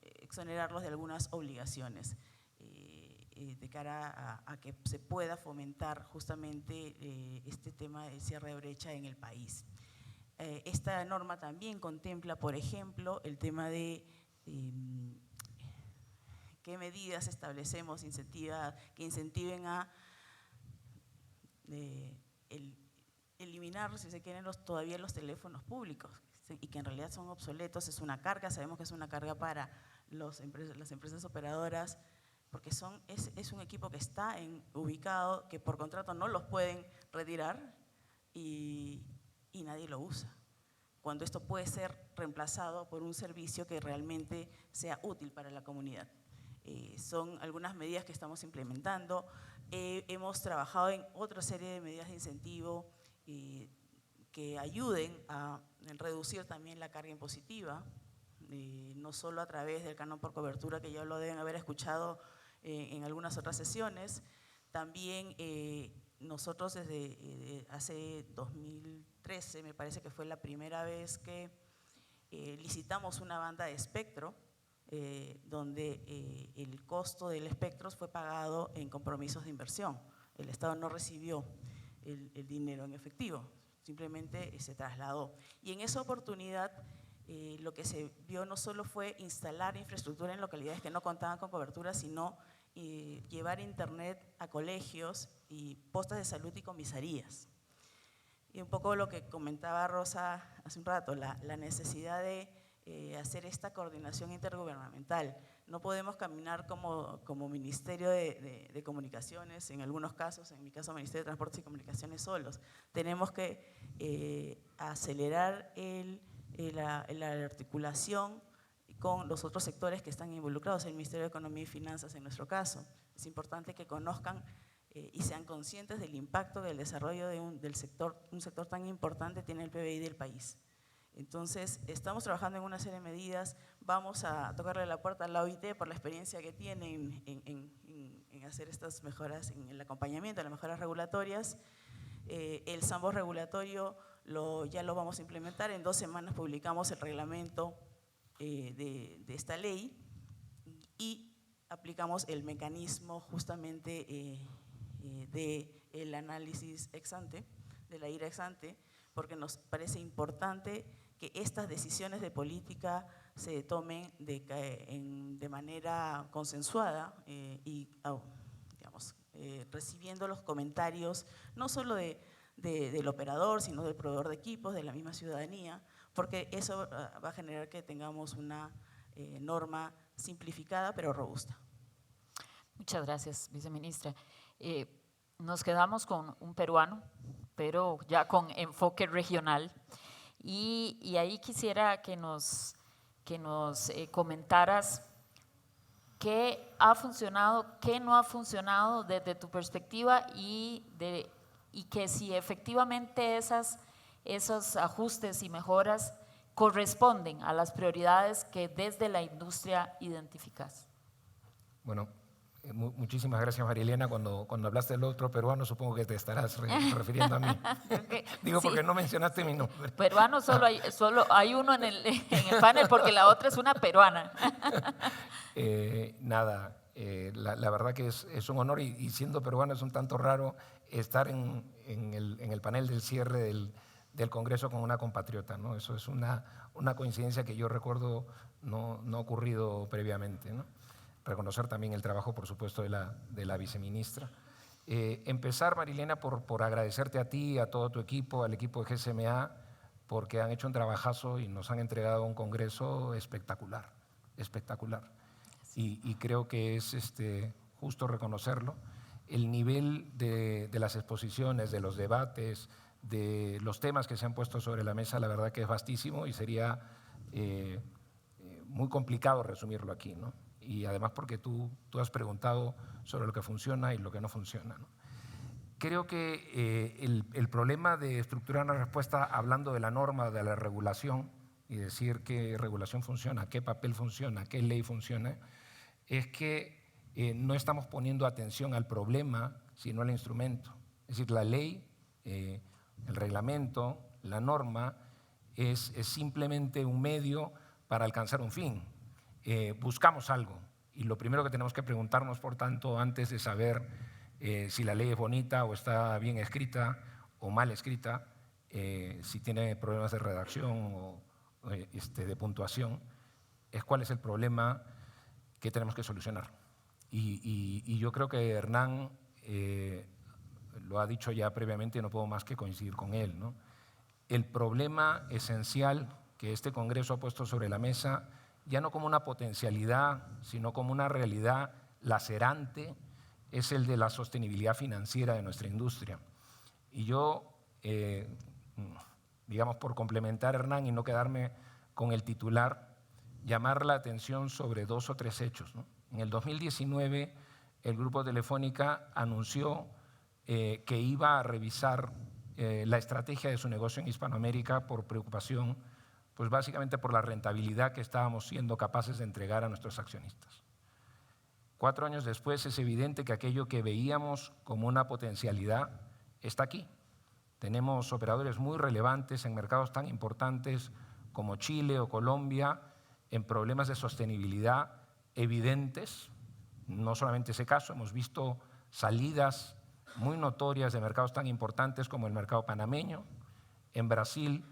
Speaker 7: exonerarlos de algunas obligaciones de cara a que se pueda fomentar justamente este tema del cierre de brecha en el país. Esta norma también contempla, por ejemplo, el tema de qué medidas establecemos que incentiven a eliminar, si se quieren, todavía los teléfonos públicos y que en realidad son obsoletos. Es una carga, sabemos que es una carga para las empresas operadoras, porque es un equipo que está ubicado, que por contrato no los pueden retirar y nadie lo usa. cuando esto puede ser reemplazado por un servicio que realmente sea útil para la comunidad. Son algunas medidas que estamos implementando. Hemos trabajado en otra serie de medidas de incentivo que ayuden a reducir también la carga impositiva, no solo a través del canon por cobertura, que ya lo deben haber escuchado en algunas otras sesiones. También nosotros desde hace 2013, me parece que fue la primera vez que licitamos una banda de espectro, donde el costo del espectro fue pagado en compromisos de inversión. El Estado no recibió el dinero en efectivo, simplemente se trasladó. Y en esa oportunidad lo que se vio no solo fue instalar infraestructura en localidades que no contaban con cobertura, sino llevar internet a colegios y postas de salud y comisarías. Y un poco lo que comentaba Rosa hace un rato, la necesidad de hacer esta coordinación intergubernamental. No podemos caminar como Ministerio de Comunicaciones, en algunos casos, en mi caso Ministerio de Transportes y Comunicaciones solos. Tenemos que acelerar la articulación con los otros sectores que están involucrados, el Ministerio de Economía y Finanzas en nuestro caso. Es importante que conozcan y sean conscientes del impacto del desarrollo de un sector tan importante tiene el PBI del país. Entonces, estamos trabajando en una serie de medidas, vamos a tocarle la puerta a la OIT por la experiencia que tienen en hacer estas mejoras, en el acompañamiento de las mejoras regulatorias. El Sandbox regulatorio ya lo vamos a implementar, en 2 semanas publicamos el reglamento de esta ley y aplicamos el mecanismo justamente del análisis ex ante, de la IRA ex ante, porque nos parece importante que estas decisiones de política se tomen de manera consensuada y digamos, recibiendo los comentarios no solo del operador, sino del proveedor de equipos, de la misma ciudadanía, porque eso va a generar que tengamos una norma simplificada pero robusta.
Speaker 1: Muchas gracias, viceministra. Nos quedamos con un peruano, pero ya con enfoque regional. Y ahí quisiera que nos comentaras qué ha funcionado, qué no ha funcionado desde tu perspectiva y que si efectivamente esos ajustes y mejoras corresponden a las prioridades que desde la industria identificas.
Speaker 6: Bueno, muchísimas gracias, María Elena. Cuando hablaste del otro peruano, supongo que te estarás refiriendo a mí.
Speaker 1: Okay.
Speaker 6: Digo,
Speaker 1: Sí.
Speaker 6: porque no mencionaste mi nombre.
Speaker 1: Peruano solo hay uno en el panel porque la otra es una peruana.
Speaker 6: La verdad que es un honor y siendo peruano es un tanto raro estar en el panel del cierre del Congreso con una compatriota, ¿no? Eso es una coincidencia que yo recuerdo no ha ocurrido previamente, ¿no? Reconocer también el trabajo, por supuesto, de la viceministra. Empezar, Marilena, por agradecerte a ti, a todo tu equipo, al equipo de GCMA, porque han hecho un trabajazo y nos han entregado un congreso espectacular, espectacular. Y creo que es justo reconocerlo. El nivel de las exposiciones, de los debates, de los temas que se han puesto sobre la mesa, la verdad que es vastísimo y sería muy complicado resumirlo aquí, ¿no? Y además porque tú has preguntado sobre lo que funciona y lo que no funciona, ¿no? Creo que el problema de estructurar una respuesta hablando de la norma, de la regulación y decir qué regulación funciona, qué papel funciona, qué ley funciona, es que no estamos poniendo atención al problema, sino al instrumento. Es decir, la ley, el reglamento, la norma es simplemente un medio para alcanzar un fin. Buscamos algo y lo primero que tenemos que preguntarnos, por tanto, antes de saber si la ley es bonita o está bien escrita o mal escrita, si tiene problemas de redacción o de puntuación, es cuál es el problema que tenemos que solucionar. Y yo creo que Hernán lo ha dicho ya previamente y no puedo más que coincidir con él, ¿no? El problema esencial que este Congreso ha puesto sobre la mesa, ya no como una potencialidad, sino como una realidad lacerante, es el de la sostenibilidad financiera de nuestra industria. Y yo digamos, por complementar a Hernán y no quedarme con el titular, llamar la atención sobre 2 o 3 hechos, ¿no? En el 2019, el Grupo Telefónica anunció que iba a revisar la estrategia de su negocio en Hispanoamérica por preocupación, pues básicamente por la rentabilidad que estábamos siendo capaces de entregar a nuestros accionistas. 4 años después es evidente que aquello que veíamos como una potencialidad está aquí. Tenemos operadores muy relevantes en mercados tan importantes como Chile o Colombia, en problemas de sostenibilidad evidentes. No solamente ese caso, hemos visto salidas muy notorias de mercados tan importantes como el mercado panameño. En Brasil,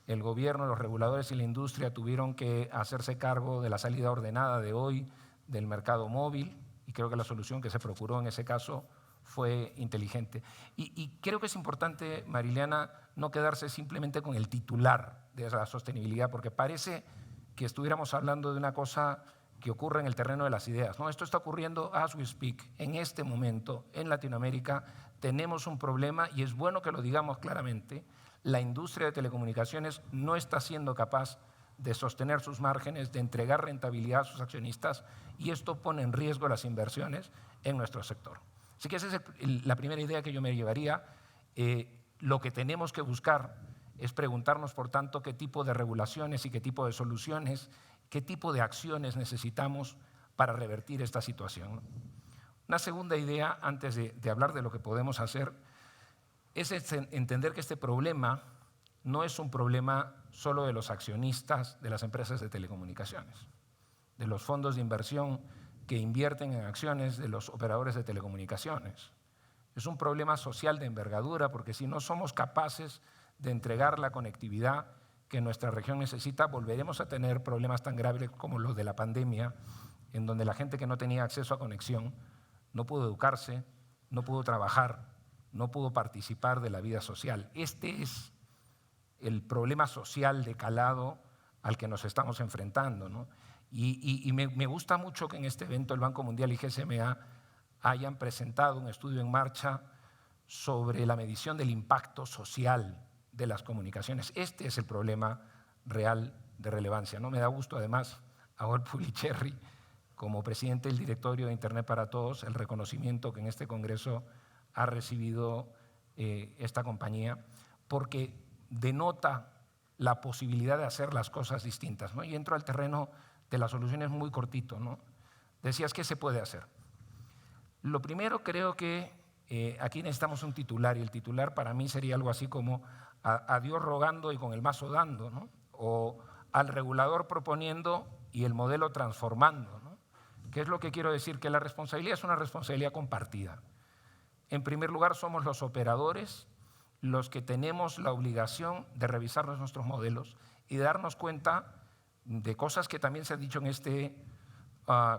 Speaker 6: el gobierno, los reguladores y la industria tuvieron que hacerse cargo de la salida ordenada de hoy del mercado móvil, y creo que la solución que se procuró en ese caso fue inteligente. Y creo que es importante, Mariliana, no quedarse simplemente con el titular de la sostenibilidad, porque parece que estuviéramos hablando de una cosa que ocurre en el terreno de las ideas. No, esto está ocurriendo as we speak. En este momento, en Latinoamérica, tenemos un problema y es bueno que lo digamos claramente. La industria de telecomunicaciones no está siendo capaz de sostener sus márgenes, de entregar rentabilidad a sus accionistas, y esto pone en riesgo las inversiones en nuestro sector. Así que esa es la primera idea que yo me llevaría. Lo que tenemos que buscar es preguntarnos, por tanto, qué tipo de regulaciones y qué tipo de soluciones, qué tipo de acciones necesitamos para revertir esta situación. Una segunda idea, antes de hablar de lo que podemos hacer, es entender que este problema no es un problema solo de los accionistas de las empresas de telecomunicaciones, de los fondos de inversión que invierten en acciones de los operadores de telecomunicaciones. Es un problema social de envergadura, porque si no somos capaces de entregar la conectividad que nuestra región necesita, volveremos a tener problemas tan graves como los de la pandemia, en donde la gente que no tenía acceso a conexión no pudo educarse, no pudo trabajar, no pudo participar de la vida social. Este es el problema social de calado al que nos estamos enfrentando, ¿no? Y me gusta mucho que en este evento el Banco Mundial y GSMA hayan presentado un estudio en marcha sobre la medición del impacto social de las comunicaciones. Este es el problema real de relevancia, ¿no? Me da gusto además a Paul Pulicherry, como presidente del directorio de Internet para Todos, el reconocimiento que en este congreso ha recibido esta compañía, porque denota la posibilidad de hacer las cosas distintas, ¿no? Y entro al terreno de las soluciones muy cortito, ¿no? Decías, ¿qué se puede hacer? Lo primero, creo que aquí necesitamos un titular, y el titular para mí sería algo así como a Dios rogando y con el mazo dando, ¿no? O al regulador proponiendo y el modelo transformando, ¿no? ¿Qué es lo que quiero decir? Que la responsabilidad es una responsabilidad compartida. En primer lugar, somos los operadores los que tenemos la obligación de revisar nuestros modelos y de darnos cuenta de cosas que también se han dicho en este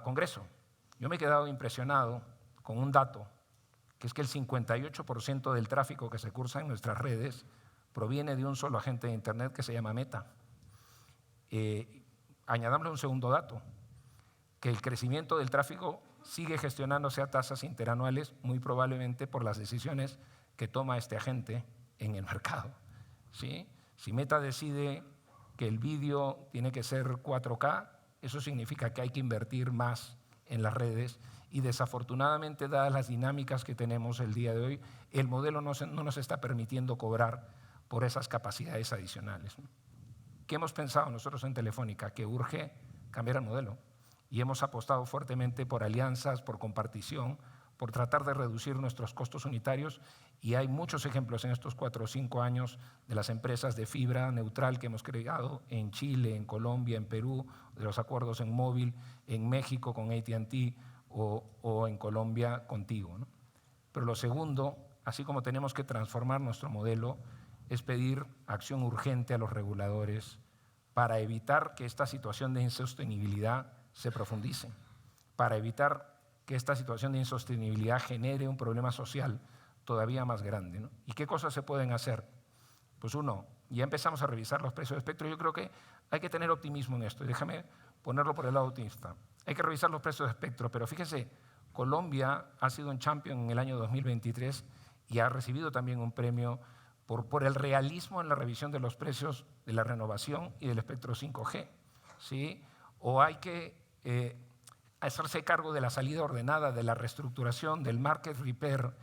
Speaker 6: congreso. Yo me he quedado impresionado con un dato, que es que el 58% del tráfico que se cursa en nuestras redes proviene de un solo agente de Internet que se llama Meta. Añadámosle un segundo dato, que el crecimiento del tráfico sigue gestionándose a tasas interanuales, muy probablemente por las decisiones que toma este agente en el mercado, ¿sí? Si Meta decide que el vídeo tiene que ser 4K, eso significa que hay que invertir más en las redes, y desafortunadamente, dadas las dinámicas que tenemos el día de hoy, el modelo no nos está permitiendo cobrar por esas capacidades adicionales, ¿no? ¿Qué hemos pensado nosotros en Telefónica? Que urge cambiar el modelo, y hemos apostado fuertemente por alianzas, por compartición, por tratar de reducir nuestros costos unitarios, y hay muchos ejemplos en estos 4 o 5 años de las empresas de fibra neutral que hemos creado en Chile, en Colombia, en Perú, de los acuerdos en móvil, en México con AT&T o en Colombia contigo, ¿no? Pero lo segundo, así como tenemos que transformar nuestro modelo, es pedir acción urgente a los reguladores para evitar que esta situación de insostenibilidad se profundice, para evitar que esta situación de insostenibilidad genere un problema social todavía más grande, ¿no? ¿Y qué cosas se pueden hacer? Pues uno, ya empezamos a revisar los precios de espectro. Yo creo que hay que tener optimismo en esto, y déjame ponerlo por el lado optimista. Hay que revisar los precios de espectro, pero fíjese, Colombia ha sido un champion en el año 2023 y ha recibido también un premio por el realismo en la revisión de los precios de la renovación y del espectro 5G, ¿sí? O hay que hacerse cargo de la salida ordenada, de la reestructuración, del market repair,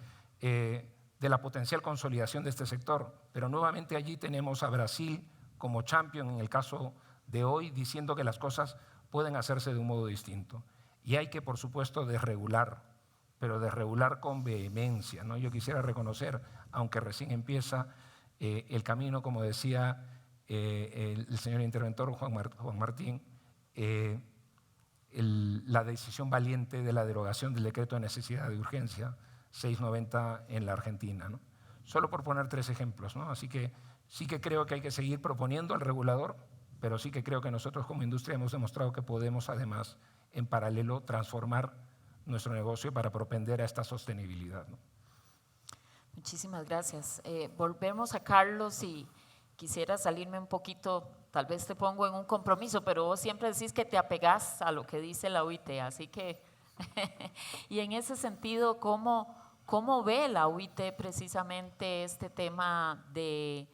Speaker 6: de la potencial consolidación de este sector. Pero nuevamente allí tenemos a Brasil como champion en el caso de hoy, diciendo que las cosas pueden hacerse de un modo distinto. Y hay que, por supuesto, desregular, pero desregular con vehemencia, ¿no? Yo quisiera reconocer, aunque recién empieza el camino, como decía el señor interventor Juan Martín, la decisión valiente de la derogación del decreto de necesidad de urgencia 690 en la Argentina, ¿no? Solo por poner 3 ejemplos, ¿no? Así que sí que creo que hay que seguir proponiendo al regulador, pero sí que creo que nosotros como industria hemos demostrado que podemos además en paralelo transformar nuestro negocio para propender a esta sostenibilidad, ¿no?
Speaker 1: Muchísimas gracias. Volvemos a Carlos y quisiera salirme un poquito, tal vez te pongo en un compromiso, pero vos siempre decís que te apegás a lo que dice la OIT, así que, y en ese sentido, ¿cómo ve la OIT precisamente este tema de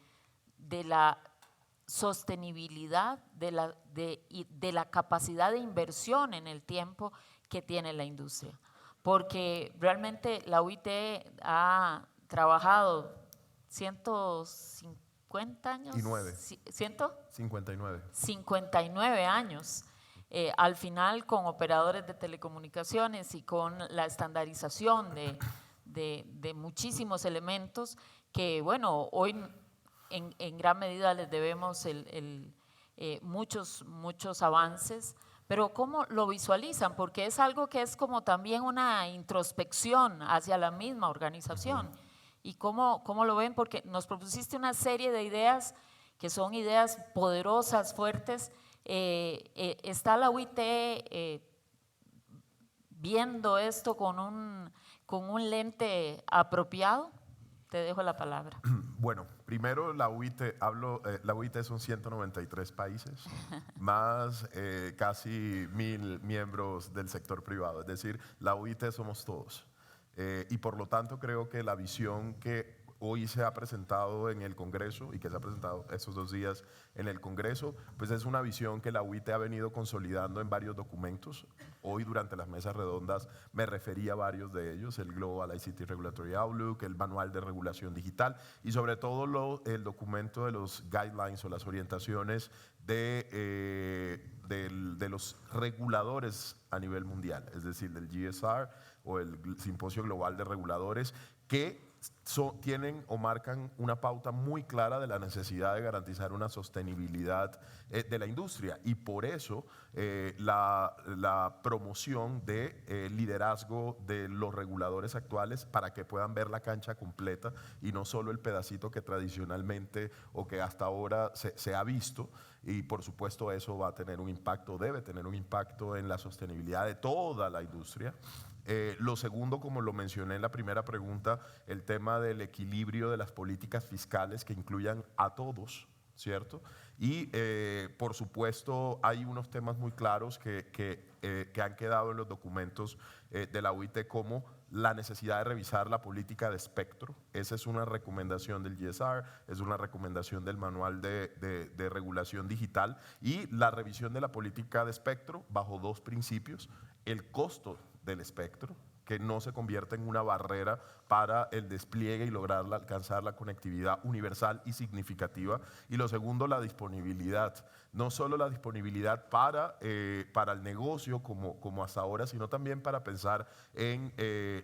Speaker 1: la sostenibilidad, de la capacidad de inversión en el tiempo que tiene la industria? Porque realmente la OIT ha trabajado 150 años.
Speaker 3: Y 9.
Speaker 1: ¿100?
Speaker 3: 59.
Speaker 1: 59 años. Al final con operadores de telecomunicaciones y con la estandarización de muchísimos elementos que, bueno, hoy en gran medida les debemos muchos avances, pero ¿cómo lo visualizan? Porque es algo que es como también una introspección hacia la misma organización. ¿Y cómo lo ven? Porque nos propusiste una serie de ideas que son ideas poderosas, fuertes. ¿Está la OIT viendo esto con un lente apropiado? Te dejo la palabra.
Speaker 3: Bueno, primero la OIT, la OIT son 193 países, más casi 1000 miembros del sector privado, es decir, la OIT somos todos. Y por lo tanto creo que la visión que hoy se ha presentado en el Congreso y que se ha presentado estos 2 días en el Congreso, pues es una visión que la OIT ha venido consolidando en varios documentos. Hoy durante las mesas redondas me referí a varios de ellos, el Global ICT Regulatory Outlook, el Manual de Regulación Digital y sobre todo el documento de los guidelines o las orientaciones de los reguladores a nivel mundial, es decir, del GSR o el Simposio Global de Reguladores, que tienen o marcan una pauta muy clara de la necesidad de garantizar una sostenibilidad de la industria y por eso la promoción de liderazgo de los reguladores actuales para que puedan ver la cancha completa y no solo el pedacito que tradicionalmente o que hasta ahora se ha visto. Y por supuesto eso va a tener un impacto, debe tener un impacto en la sostenibilidad de toda la industria. Lo segundo, como lo mencioné en la primera pregunta, el tema del equilibrio de las políticas fiscales que incluyan a todos, ¿cierto? Y por supuesto hay unos temas muy claros que han quedado en los documentos de la OIT como la necesidad de revisar la política de espectro. Esa es una recomendación del GSR, es una recomendación del Manual de Regulación Digital y la revisión de la política de espectro bajo 2 principios, el costo del espectro, que no se convierta en una barrera para el despliegue y lograr alcanzar la conectividad universal y significativa. Y lo segundo, la disponibilidad. No solo la disponibilidad para el negocio como hasta ahora, sino también para pensar en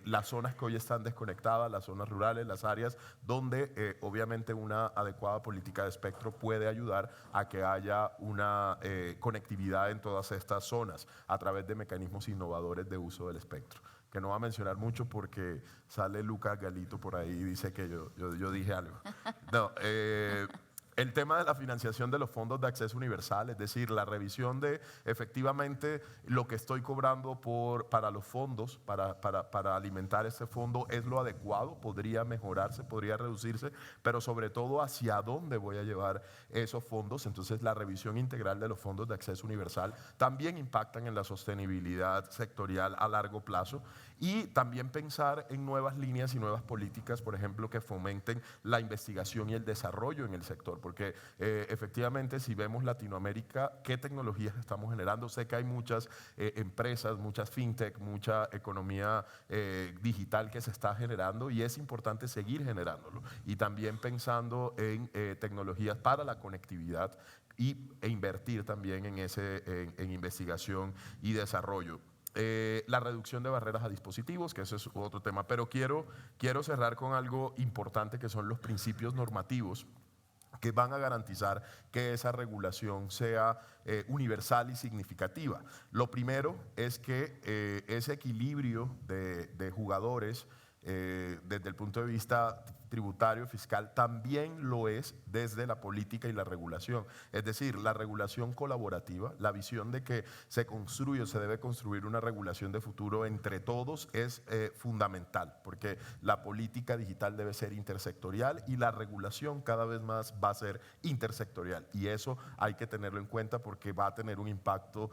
Speaker 3: las zonas que hoy están desconectadas, las zonas rurales, las áreas donde obviamente una adecuada política de espectro puede ayudar a que haya una conectividad en todas estas zonas a través de mecanismos innovadores de uso del espectro, que no va a mencionar mucho porque sale Lucas Galito por ahí y dice que yo dije algo. No, El tema de la financiación de los fondos de acceso universal, es decir, la revisión de efectivamente lo que estoy cobrando para los fondos, para alimentar ese fondo, es lo adecuado, podría mejorarse, podría reducirse, pero sobre todo hacia dónde voy a llevar esos fondos. Entonces, la revisión integral de los fondos de acceso universal también impactan en la sostenibilidad sectorial a largo plazo, y también pensar en nuevas líneas y nuevas políticas, por ejemplo, que fomenten la investigación y el desarrollo en el sector, porque efectivamente, si vemos Latinoamérica, ¿qué tecnologías estamos generando? Sé que hay muchas empresas, muchas fintech, mucha economía digital que se está generando, y es importante seguir generándolo, y también pensando en tecnologías para la conectividad e invertir también en investigación y desarrollo. La reducción de barreras a dispositivos, que ese es otro tema, pero quiero cerrar con algo importante, que son los principios normativos que van a garantizar que esa regulación sea universal y significativa. Lo primero es que ese equilibrio de jugadores desde el punto de vista tributario, fiscal, también lo es desde la política y la regulación. Es decir, la regulación colaborativa, la visión de que se debe construir una regulación de futuro entre todos es fundamental, porque la política digital debe ser intersectorial y la regulación cada vez más va a ser intersectorial. Y eso hay que tenerlo en cuenta porque va a tener un impacto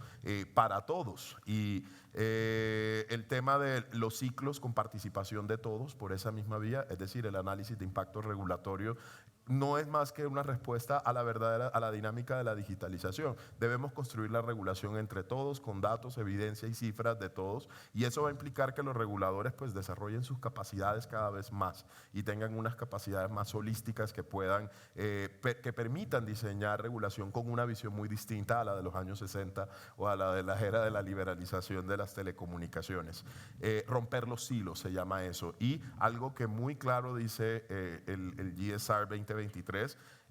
Speaker 3: para todos. Y el tema de los ciclos con participación de todos por esa misma vía, es decir, el análisis de impacto regulatorio, no es más que una respuesta a la dinámica de la digitalización. Debemos construir la regulación entre todos, con datos, evidencia y cifras de todos, y eso va a implicar que los reguladores pues desarrollen sus capacidades cada vez más y tengan unas capacidades más holísticas que puedan, que permitan diseñar regulación con una visión muy distinta a la de los años 60 o a la de la era de la liberalización de las telecomunicaciones. Romper los silos se llama eso, y algo que muy claro dice el GSR 2023,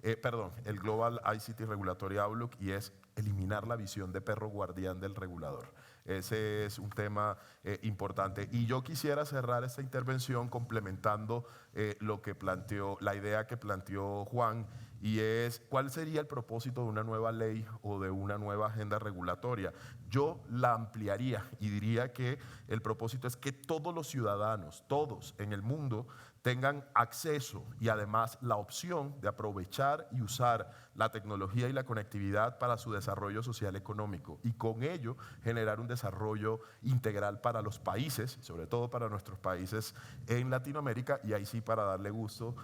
Speaker 3: el Global ICT Regulatory Outlook, y es eliminar la visión de perro guardián del regulador. Ese es un tema importante. Y yo quisiera cerrar esta intervención complementando la idea que planteó Juan, y es ¿cuál sería el propósito de una nueva ley o de una nueva agenda regulatoria? Yo la ampliaría y diría que el propósito es que todos los ciudadanos, todos en el mundo, tengan acceso y además la opción de aprovechar y usar la tecnología y la conectividad para su desarrollo social económico, y con ello generar un desarrollo integral para los países, sobre todo para nuestros países en Latinoamérica, y ahí sí para darle gusto,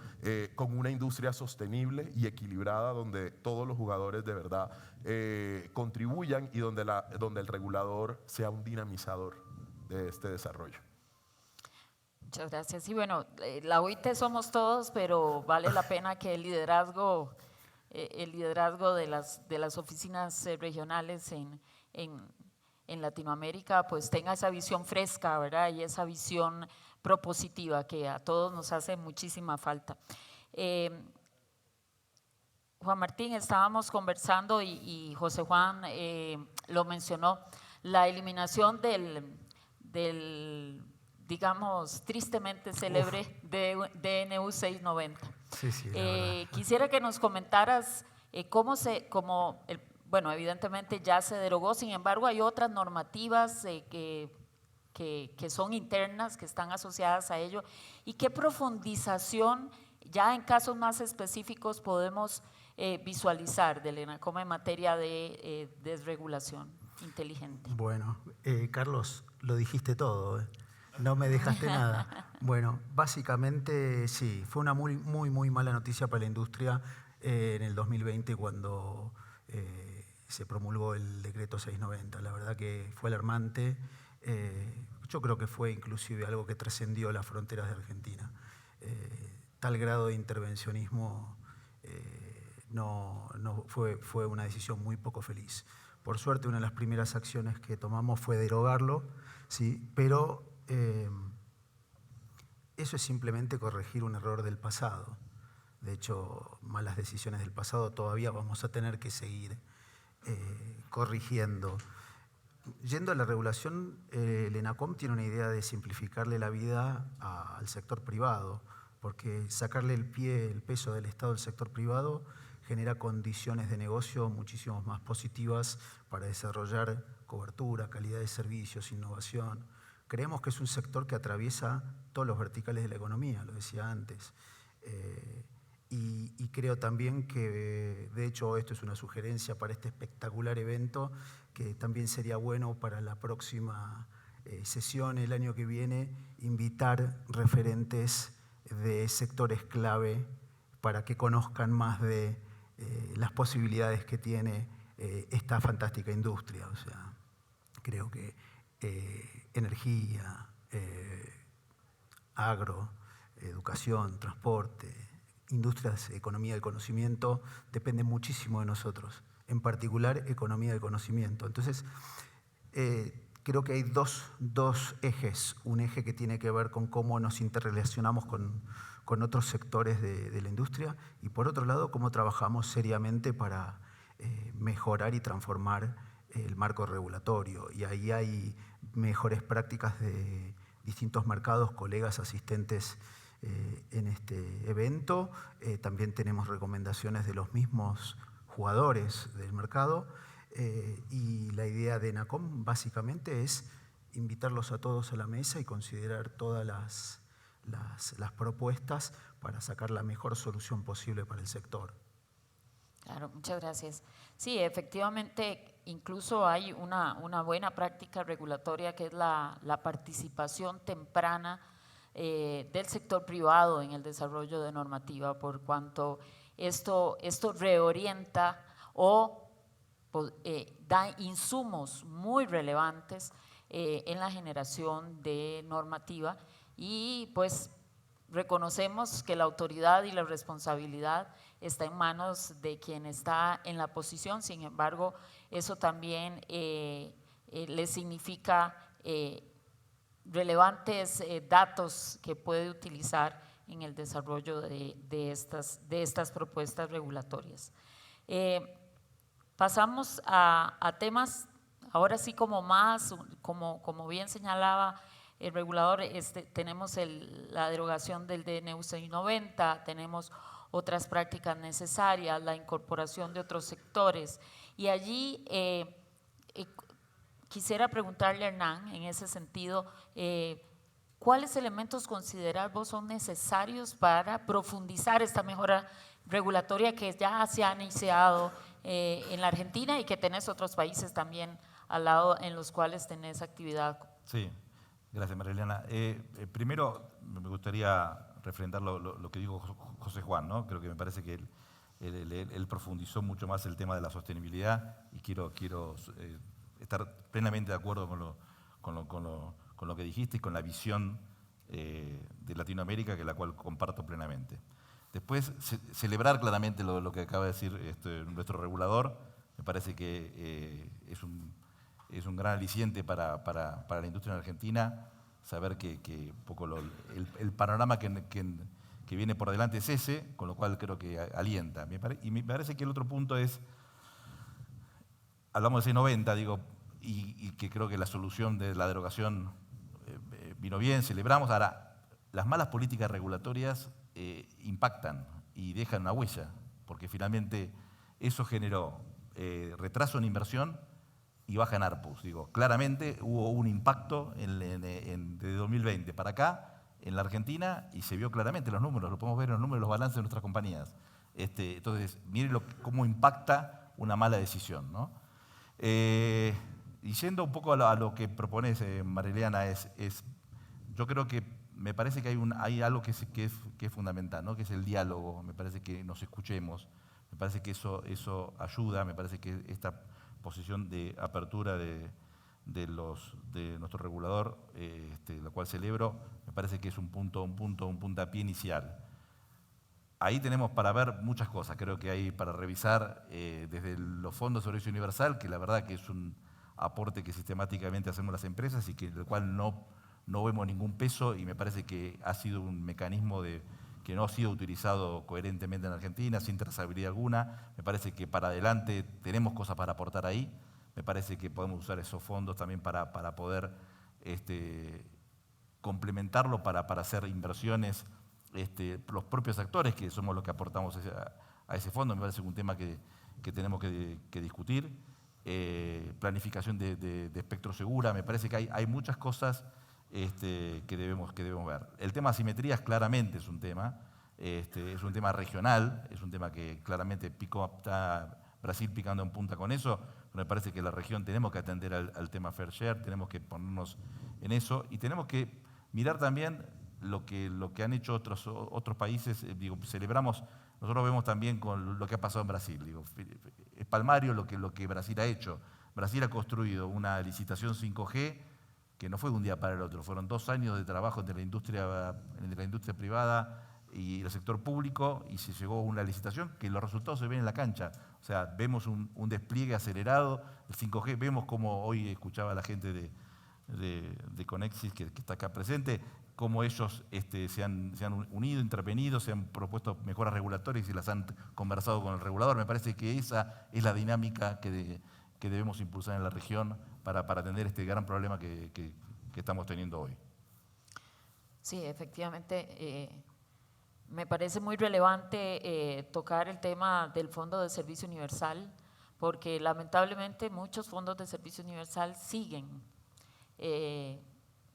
Speaker 3: con una industria sostenible y equilibrada donde todos los jugadores de verdad contribuyan y donde el regulador sea un dinamizador de este desarrollo.
Speaker 1: Muchas gracias. Y bueno, la OIT somos todos, pero vale la pena que el liderazgo de las oficinas regionales en Latinoamérica pues tenga esa visión fresca, ¿verdad? Y esa visión propositiva que a todos nos hace muchísima falta. Juan Martín, estábamos conversando y José Juan lo mencionó, la eliminación del digamos, tristemente célebre DNU 690.
Speaker 4: Sí,
Speaker 1: quisiera que nos comentaras bueno, evidentemente ya se derogó, sin embargo hay otras normativas que son internas, que están asociadas a ello, y qué profundización ya en casos más específicos podemos visualizar del ENACOM en materia de desregulación inteligente.
Speaker 4: Bueno, Carlos, lo dijiste todo, ¿eh? No me dejaste nada. Bueno, básicamente sí, fue una muy mala noticia para la industria en el 2020 cuando se promulgó el decreto 690. La verdad que fue alarmante. Yo creo que fue inclusive algo que trascendió las fronteras de Argentina. Tal grado de intervencionismo fue una decisión muy poco feliz. Por suerte, una de las primeras acciones que tomamos fue derogarlo, ¿sí? Pero eso es simplemente corregir un error del pasado. De hecho, malas decisiones del pasado todavía vamos a tener que seguir corrigiendo. Yendo a la regulación, el ENACOM tiene una idea de simplificarle la vida al sector privado, porque sacarle el peso del Estado al sector privado genera condiciones de negocio muchísimo más positivas para desarrollar cobertura, calidad de servicios, innovación. Creemos que es un sector que atraviesa todos los verticales de la economía, lo decía antes. Y creo también que, de hecho, esto es una sugerencia para este espectacular evento, que también sería bueno para la próxima sesión el año que viene, invitar referentes de sectores clave para que conozcan más de las posibilidades que tiene esta fantástica industria. O sea, creo que energía, agro, educación, transporte, industrias, economía del conocimiento, dependen muchísimo de nosotros, en particular economía del conocimiento. Entonces, creo que hay dos ejes. Un eje que tiene que ver con cómo nos interrelacionamos con otros sectores de la industria y, por otro lado, cómo trabajamos seriamente para mejorar y transformar el marco regulatorio. Y ahí hay mejores prácticas de distintos mercados, colegas, asistentes en este evento. También tenemos recomendaciones de los mismos jugadores del mercado. Y la idea de ENACOM básicamente es invitarlos a todos a la mesa y considerar todas las propuestas para sacar la mejor solución posible para el sector.
Speaker 1: Claro, muchas gracias. Sí, efectivamente, incluso hay una buena práctica regulatoria que es la participación temprana del sector privado en el desarrollo de normativa, por cuanto esto reorienta o da insumos muy relevantes en la generación de normativa y pues reconocemos que la autoridad y la responsabilidad está en manos de quien está en la posición. Sin embargo, eso también le significa relevantes datos que puede utilizar en el desarrollo de estas propuestas regulatorias. Pasamos a temas, ahora sí como bien señalaba el regulador, tenemos la derogación del DNU 690, tenemos otras prácticas necesarias, la incorporación de otros sectores. Y allí quisiera preguntarle a Hernán, en ese sentido, ¿cuáles elementos consideras vos son necesarios para profundizar esta mejora regulatoria que ya se ha iniciado en la Argentina y que tenés otros países también al lado en los cuales tenés actividad?
Speaker 5: Sí, gracias Marilena. Primero me gustaría refrendar lo que dijo José Juan, ¿no? Creo que me parece que él profundizó mucho más el tema de la sostenibilidad y quiero estar plenamente de acuerdo con lo que dijiste y con la visión de Latinoamérica, que la cual comparto plenamente. Después, celebrar claramente lo que acaba de decir nuestro regulador. Me parece que es un gran aliciente para la industria en Argentina, saber que un poco el panorama que viene por delante es ese, con lo cual creo que alienta. Y me parece que el otro punto es, hablamos de 690, digo, y que creo que la solución de la derogación vino bien, celebramos. Ahora, las malas políticas regulatorias impactan y dejan una huella, porque finalmente eso generó retraso en inversión y baja en ARPUs. Digo, claramente hubo un impacto de 2020 para acá en la Argentina y se vio claramente los números, lo podemos ver en los números, los balances de nuestras compañías. Entonces, miren cómo impacta una mala decisión, ¿no? Y yendo un poco a lo que propones, Mariliana, yo creo que me parece que hay algo que es fundamental, ¿no? Que es el diálogo. Me parece que nos escuchemos, me parece que eso ayuda, me parece que esta posición de apertura de nuestro regulador, lo cual celebro, me parece que es un puntapié inicial. Ahí tenemos para ver muchas cosas, creo que hay para revisar desde los fondos de servicio universal, que la verdad que es un aporte que sistemáticamente hacemos las empresas y que del cual no vemos ningún peso, y me parece que ha sido un mecanismo que no ha sido utilizado coherentemente en Argentina, sin trazabilidad alguna. Me parece que para adelante tenemos cosas para aportar ahí. Me parece que podemos usar esos fondos también para poder complementarlo, para hacer inversiones los propios actores, que somos los que aportamos a ese fondo. Me parece un tema que tenemos que discutir. Planificación de espectro segura, me parece que hay muchas cosas que debemos ver. El tema de asimetrías claramente es un tema regional, es un tema que claramente está Brasil picando en punta con eso. Me parece que la región tenemos que atender al tema fair share, tenemos que ponernos en eso y tenemos que mirar también lo que han hecho otros países. Celebramos, nosotros vemos también con lo que ha pasado en Brasil. Es palmario lo que Brasil ha hecho. Brasil ha construido una licitación 5G que no fue de un día para el otro, fueron 2 años de trabajo entre la industria privada y el sector público, y se llegó a una licitación que los resultados se ven en la cancha. O sea, vemos un despliegue acelerado del 5G, vemos como hoy escuchaba a la gente de Conexis que está acá presente, cómo ellos se han unido, intervenido, se han propuesto mejoras regulatorias y las han conversado con el regulador. Me parece que esa es la dinámica que debemos impulsar en la región para atender este gran problema que estamos teniendo hoy.
Speaker 1: Sí, efectivamente, me parece muy relevante tocar el tema del Fondo de Servicio Universal, porque lamentablemente muchos fondos de servicio universal siguen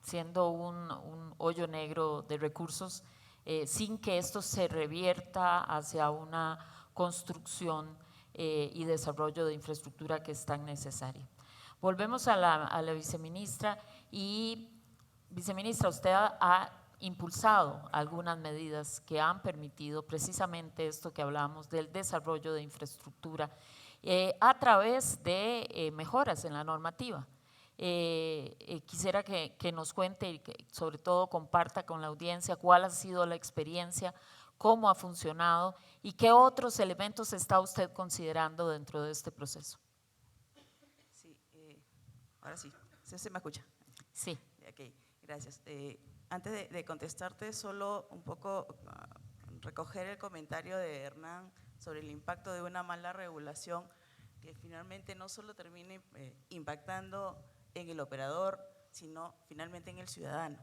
Speaker 1: siendo un hoyo negro de recursos sin que esto se revierta hacia una construcción y desarrollo de infraestructura que es tan necesaria. Volvemos a la viceministra y, viceministra, usted ha impulsado algunas medidas que han permitido precisamente esto que hablamos del desarrollo de infraestructura a través de mejoras en la normativa. Quisiera que nos cuente y que sobre todo comparta con la audiencia cuál ha sido la experiencia, cómo ha funcionado y qué otros elementos está usted considerando dentro de este proceso.
Speaker 7: Sí, ahora sí, ¿se me escucha?
Speaker 1: Sí.
Speaker 7: Ok, gracias. Antes de contestarte, solo un poco recoger el comentario de Hernán sobre el impacto de una mala regulación que finalmente no solo termine impactando en el operador, sino finalmente en el ciudadano.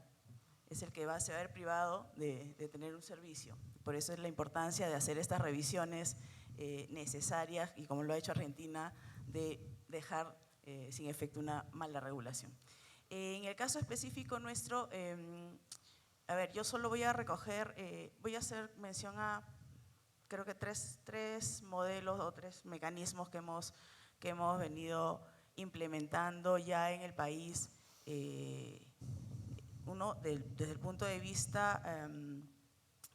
Speaker 7: Es el que se va a ver privado de tener un servicio. Por eso es la importancia de hacer estas revisiones necesarias y, como lo ha hecho Argentina, de dejar sin efecto una mala regulación. En el caso específico nuestro, a ver, yo solo voy a recoger, voy a hacer mención a, creo que tres modelos o 3 mecanismos que hemos venido implementando ya en el país. Uno, desde el punto de vista,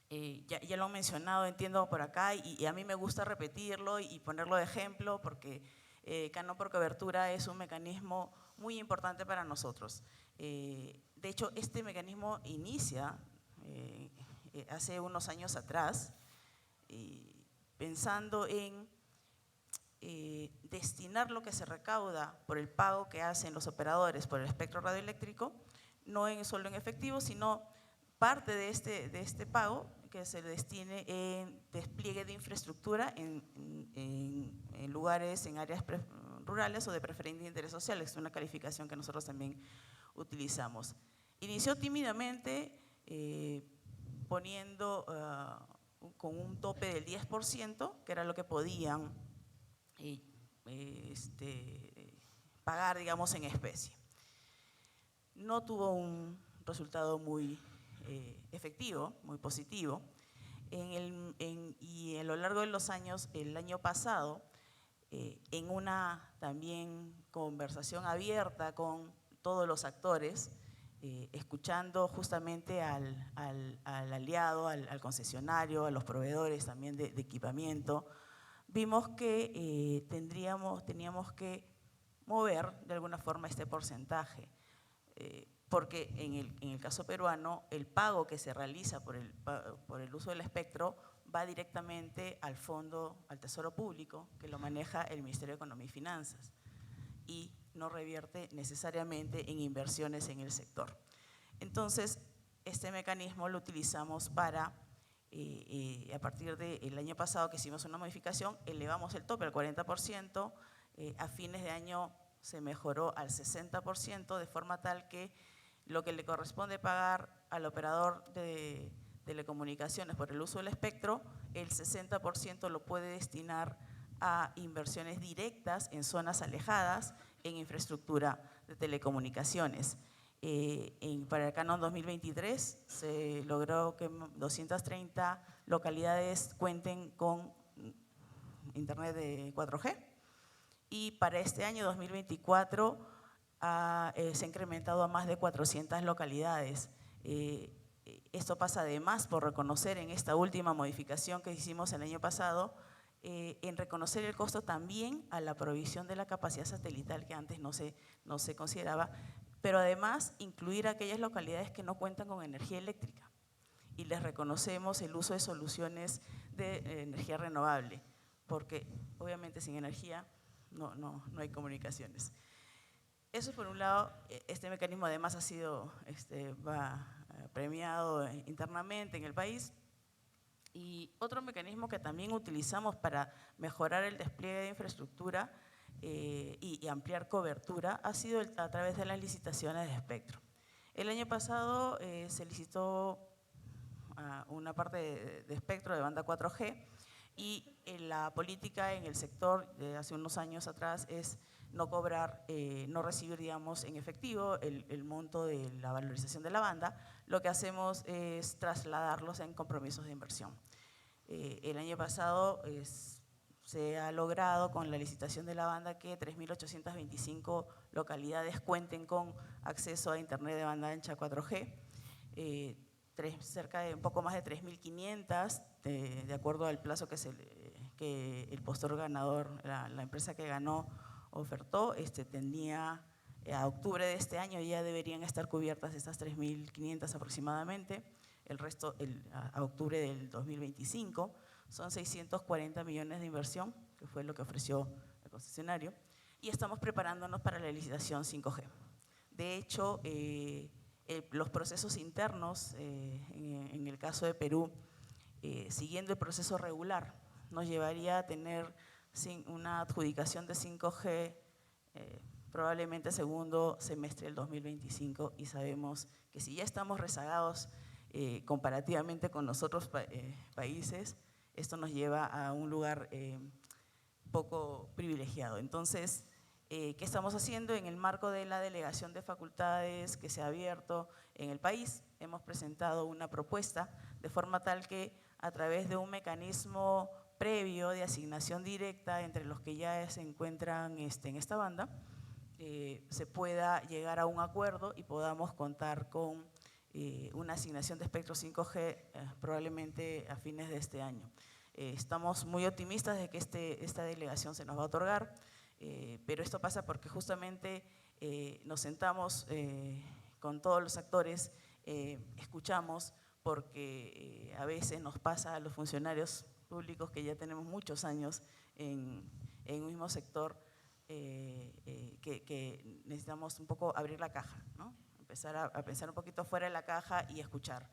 Speaker 7: ya lo han mencionado, entiendo por acá, y a mí me gusta repetirlo y ponerlo de ejemplo porque Canon por Cobertura es un mecanismo muy importante para nosotros. De hecho, este mecanismo inicia hace unos años atrás, pensando en destinar lo que se recauda por el pago que hacen los operadores por el espectro radioeléctrico, no solo en efectivo, sino parte de este pago que se destine en despliegue de infraestructura en lugares, en áreas rurales o de preferente interés social. Es una calificación que nosotros también utilizamos. Inició tímidamente poniendo con un tope del 10%, que era lo que podían pagar, digamos, en especie. No tuvo un resultado muy efectivo, muy positivo, y a lo largo de los años, el año pasado, en una también conversación abierta con todos los actores, escuchando justamente al aliado, al concesionario, a los proveedores también de equipamiento, vimos que teníamos que mover de alguna forma este porcentaje, porque en el caso peruano el pago que se realiza por el uso del espectro va directamente al fondo, al Tesoro Público, que lo maneja el Ministerio de Economía y Finanzas, y no revierte necesariamente en inversiones en el sector. Entonces, este mecanismo lo utilizamos para, a partir del año pasado que hicimos una modificación, elevamos el tope al 40%, a fines de año se mejoró al 60%, de forma tal que lo que le corresponde pagar al operador de telecomunicaciones por el uso del espectro, el 60% lo puede destinar a inversiones directas en zonas alejadas en infraestructura de telecomunicaciones. Para el Canon 2023 se logró que 230 localidades cuenten con internet de 4G y para este año 2024 se ha incrementado a más de 400 localidades. Esto pasa además por reconocer en esta última modificación que hicimos el año pasado, en reconocer el costo también a la provisión de la capacidad satelital que antes no se consideraba, pero además incluir aquellas localidades que no cuentan con energía eléctrica y les reconocemos el uso de soluciones de energía renovable, porque obviamente sin energía no hay comunicaciones. Eso por un lado. Este mecanismo además ha sido premiado internamente en el país. Y otro mecanismo que también utilizamos para mejorar el despliegue de infraestructura y ampliar cobertura ha sido a través de las licitaciones de espectro. El año pasado se licitó una parte de espectro de banda 4G y la política en el sector de hace unos años atrás es no cobrar, no recibir, digamos, en efectivo el monto de la valorización de la banda. Lo que hacemos es trasladarlos en compromisos de inversión. El año pasado se ha logrado con la licitación de la banda que 3.825 localidades cuenten con acceso a internet de banda ancha 4G. Cerca de un poco más de 3.500, de acuerdo al plazo que el postor ganador, la empresa que ganó, ofertó, tenía a octubre de este año ya deberían estar cubiertas estas 3.500 aproximadamente, el resto a octubre del 2025, son 640 millones de inversión, que fue lo que ofreció el concesionario, y estamos preparándonos para la licitación 5G. De hecho, los procesos internos, en el caso de Perú, siguiendo el proceso regular, nos llevaría a tener una adjudicación de 5G probablemente segundo semestre del 2025 y sabemos que si ya estamos rezagados comparativamente con los otros países, esto nos lleva a un lugar poco privilegiado. Entonces, ¿qué estamos haciendo? En el marco de la delegación de facultades que se ha abierto en el país, hemos presentado una propuesta de forma tal que a través de un mecanismo previo de asignación directa entre los que ya se encuentran en esta banda, se pueda llegar a un acuerdo y podamos contar con una asignación de espectro 5G probablemente a fines de este año. Estamos muy optimistas de que esta delegación se nos va a otorgar, pero esto pasa porque justamente nos sentamos con todos los actores, escuchamos, porque a veces nos pasa a los funcionarios públicos que ya tenemos muchos años en un mismo sector, que necesitamos un poco abrir la caja, ¿no? Empezar a pensar un poquito fuera de la caja y escuchar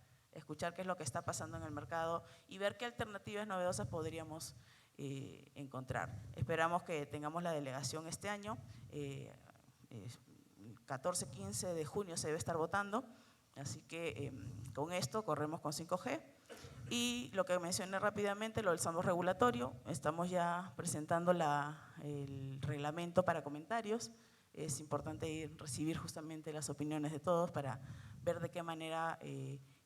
Speaker 7: qué es lo que está pasando en el mercado y ver qué alternativas novedosas podríamos encontrar. Esperamos que tengamos la delegación este año, 14-15 de junio se debe estar votando, así que con esto corremos con 5G. Y lo que mencioné rápidamente, lo del saldo regulatorio, estamos ya presentando el reglamento para comentarios. Es importante recibir justamente las opiniones de todos para ver de qué manera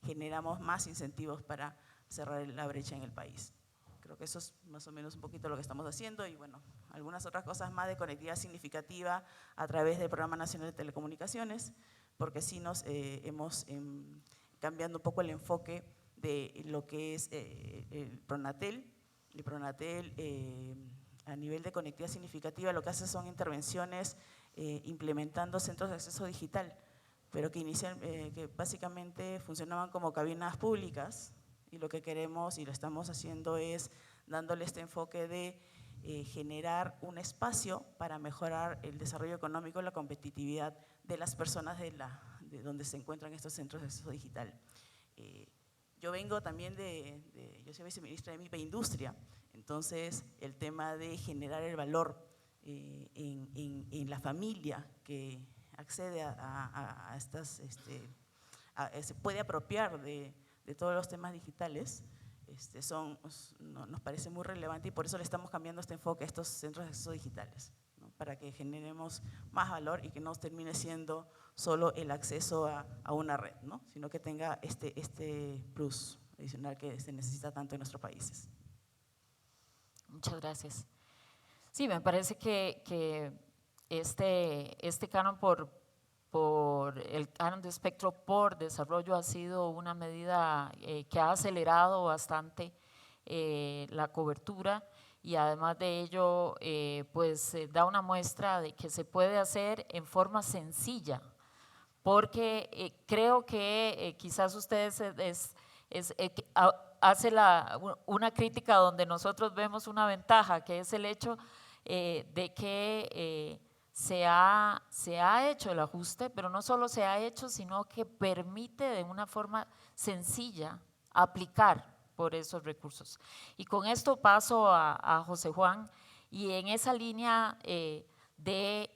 Speaker 7: generamos más incentivos para cerrar la brecha en el país. Creo que eso es más o menos un poquito lo que estamos haciendo y bueno, algunas otras cosas más de conectividad significativa a través del Programa Nacional de Telecomunicaciones, porque sí nos hemos cambiando un poco el enfoque de lo que es el Pronatel. El Pronatel a nivel de conectividad significativa lo que hace son intervenciones implementando centros de acceso digital, pero que básicamente funcionaban como cabinas públicas y lo que queremos y lo estamos haciendo es dándole este enfoque de generar un espacio para mejorar el desarrollo económico y la competitividad de las personas de donde se encuentran estos centros de acceso digital. Yo vengo también yo soy viceministra de MIPA Industria, entonces el tema de generar el valor en la familia que accede a estas, se puede apropiar de de todos los temas digitales, nos parece muy relevante, y por eso le estamos cambiando este enfoque a estos centros de acceso digitales, ¿no? Para que generemos más valor y que no termine siendo solo el acceso a una red, ¿no? Sino que tenga este plus adicional que se necesita tanto en nuestros países.
Speaker 1: Muchas gracias. Sí, me parece que este canon por el canon de espectro por desarrollo ha sido una medida que ha acelerado bastante la cobertura, y además de ello pues da una muestra de que se puede hacer en forma sencilla, porque creo que quizás ustedes hace una crítica donde nosotros vemos una ventaja, que es el hecho de que se ha hecho el ajuste, pero no solo se ha hecho, sino que permite de una forma sencilla aplicar por esos recursos. Y con esto paso a José Juan, y en esa línea de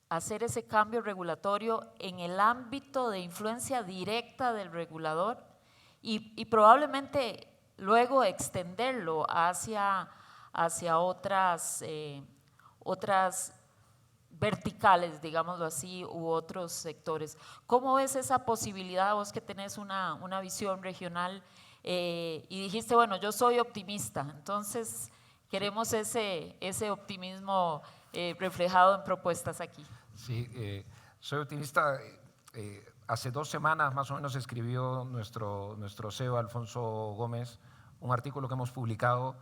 Speaker 1: hacer ese cambio regulatorio en el ámbito de influencia directa del regulador, y probablemente luego extenderlo hacia otras verticales, digámoslo así, u otros sectores. ¿Cómo ves esa posibilidad, vos que tenés una visión regional y dijiste, bueno, yo soy optimista, entonces queremos ese optimismo reflejado en propuestas aquí?
Speaker 6: Sí, soy optimista. Hace 2 semanas más o menos escribió nuestro CEO, Alfonso Gómez, un artículo que hemos publicado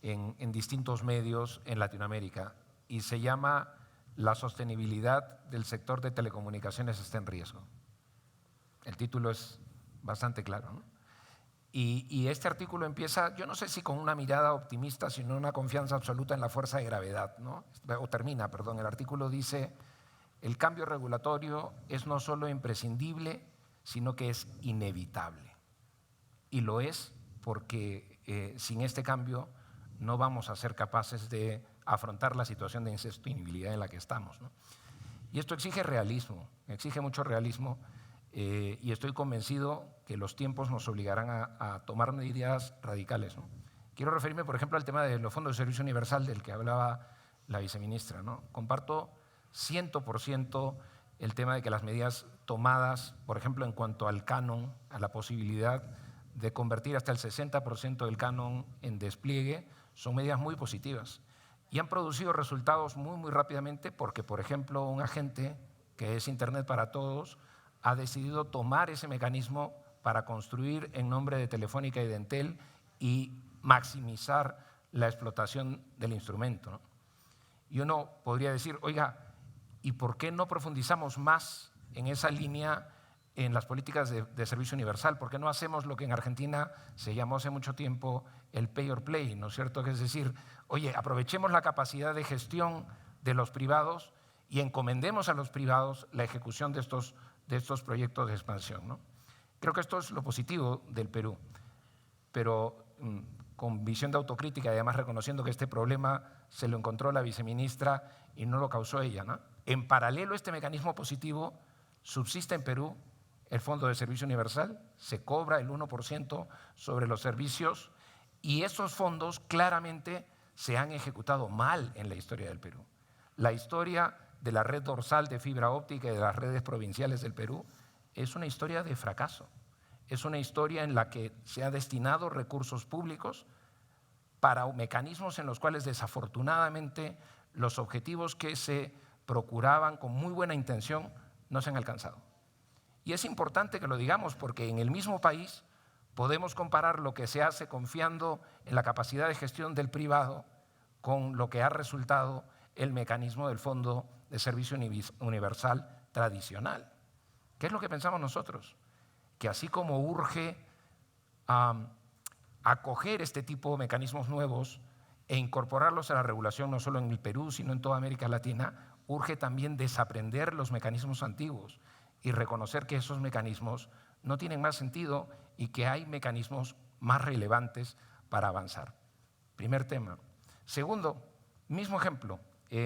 Speaker 6: en distintos medios en Latinoamérica, y se llama "La sostenibilidad del sector de telecomunicaciones está en riesgo". El título es bastante claro, ¿no? Y este artículo empieza, yo no sé si con una mirada optimista, sino una confianza absoluta en la fuerza de gravedad, ¿no? O termina, perdón, el artículo dice: el cambio regulatorio es no solo imprescindible, sino que es inevitable. Y lo es porque sin este cambio no vamos a ser capaces de afrontar la situación de insostenibilidad en la que estamos, ¿no? Y esto exige realismo, exige mucho realismo, y estoy convencido que los tiempos nos obligarán a tomar medidas radicales, ¿no? Quiero referirme, por ejemplo, al tema de los fondos de servicio universal del que hablaba la viceministra, ¿no? Comparto 100% el tema de que las medidas tomadas, por ejemplo, en cuanto al canon, a la posibilidad de convertir hasta el 60% del canon en despliegue, son medidas muy positivas y han producido resultados muy rápidamente, porque, por ejemplo, un agente que es Internet para Todos ha decidido tomar ese mecanismo para construir en nombre de Telefónica y de Entel y maximizar la explotación del instrumento, ¿no? Y uno podría decir, oiga, ¿y por qué no profundizamos más en esa línea en las políticas de servicio universal? ¿Por qué no hacemos lo que en Argentina se llamó hace mucho tiempo el pay or play, ¿no es cierto? Que es decir, oye, aprovechemos la capacidad de gestión de los privados y encomendemos a los privados la ejecución de estos proyectos de expansión, ¿no? Creo que esto es lo positivo del Perú, pero con visión de autocrítica y además reconociendo que este problema se lo encontró la viceministra y no lo causó ella, ¿no? En paralelo a este mecanismo positivo, subsiste en Perú el Fondo de Servicio Universal, se cobra el 1% sobre los servicios, y esos fondos claramente se han ejecutado mal en la historia del Perú. La historia de la red dorsal de fibra óptica y de las redes provinciales del Perú es una historia de fracaso. Es una historia en la que se ha destinado recursos públicos para mecanismos en los cuales desafortunadamente los objetivos que se procuraban con muy buena intención no se han alcanzado. Y es importante que lo digamos, porque en el mismo país podemos comparar lo que se hace confiando en la capacidad de gestión del privado con lo que ha resultado el mecanismo del Fondo de Servicio Universal tradicional. ¿Qué es lo que pensamos nosotros? Que así como urge acoger este tipo de mecanismos nuevos e incorporarlos a la regulación no solo en el Perú, sino en toda América Latina, urge también desaprender los mecanismos antiguos y reconocer que esos mecanismos no tienen más sentido y que hay mecanismos más relevantes para avanzar. Primer tema. Segundo, mismo ejemplo,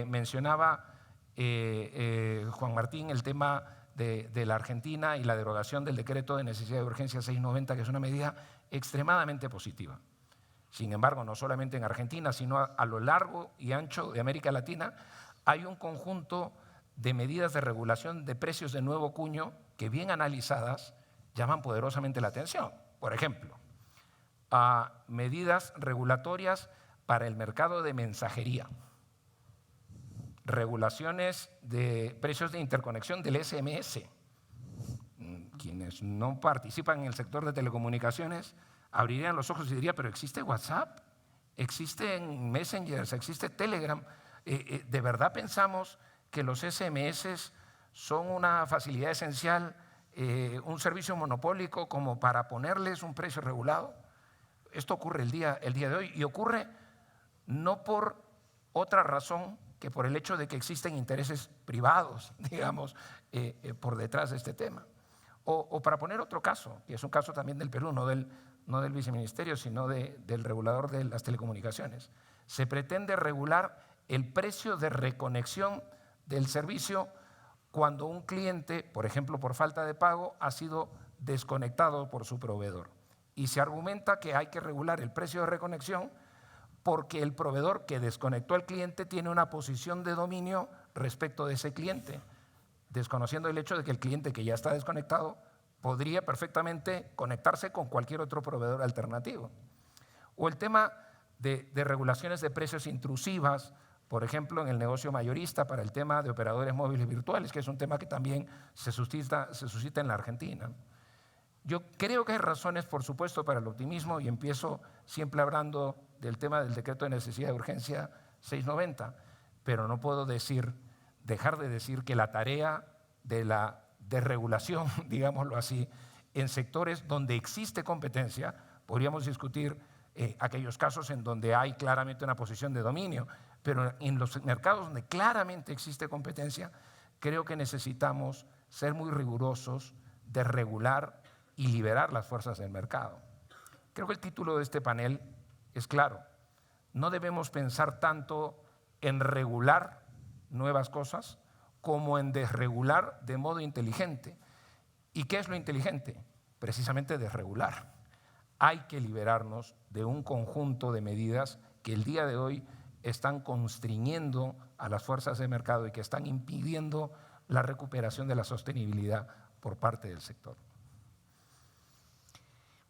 Speaker 6: mencionaba Juan Martín el tema de la Argentina y la derogación del decreto de necesidad de urgencia 690, que es una medida extremadamente positiva. Sin embargo, no solamente en Argentina, sino a lo largo y ancho de América Latina, hay un conjunto de medidas de regulación de precios de nuevo cuño que, bien analizadas, llaman poderosamente la atención. Por ejemplo, medidas regulatorias para el mercado de mensajería, regulaciones de precios de interconexión del SMS. Quienes no participan en el sector de telecomunicaciones abrirían los ojos y dirían, pero ¿existe WhatsApp? ¿Existen Messengers? ¿Existe Telegram? ¿De verdad pensamos que los SMS son una facilidad esencial, un servicio monopólico como para ponerles un precio regulado? Esto ocurre el día de hoy y ocurre no por otra razón que por el hecho de que existen intereses privados, digamos, por detrás de este tema. O para poner otro caso, que es un caso también del Perú, no del viceministerio, sino del regulador de las telecomunicaciones. Se pretende regular el precio de reconexión del servicio cuando un cliente, por ejemplo, por falta de pago, ha sido desconectado por su proveedor. Y se argumenta que hay que regular el precio de reconexión porque el proveedor que desconectó al cliente tiene una posición de dominio respecto de ese cliente, desconociendo el hecho de que el cliente que ya está desconectado podría perfectamente conectarse con cualquier otro proveedor alternativo. O el tema de regulaciones de precios intrusivas, por ejemplo, en el negocio mayorista para el tema de operadores móviles virtuales, que es un tema que también se suscita en la Argentina. Yo creo que hay razones, por supuesto, para el optimismo y empiezo siempre hablando del tema del decreto de necesidad de urgencia 690, pero no puedo dejar de decir que la tarea de la desregulación, digámoslo así, en sectores donde existe competencia, podríamos discutir aquellos casos en donde hay claramente una posición de dominio, pero en los mercados donde claramente existe competencia, creo que necesitamos ser muy rigurosos de regular y liberar las fuerzas del mercado. Creo que el título de este panel es claro. No debemos pensar tanto en regular nuevas cosas como en desregular de modo inteligente. ¿Y qué es lo inteligente? Precisamente desregular. Hay que liberarnos de un conjunto de medidas que el día de hoy están constriñendo a las fuerzas de mercado y que están impidiendo la recuperación de la sostenibilidad por parte del sector.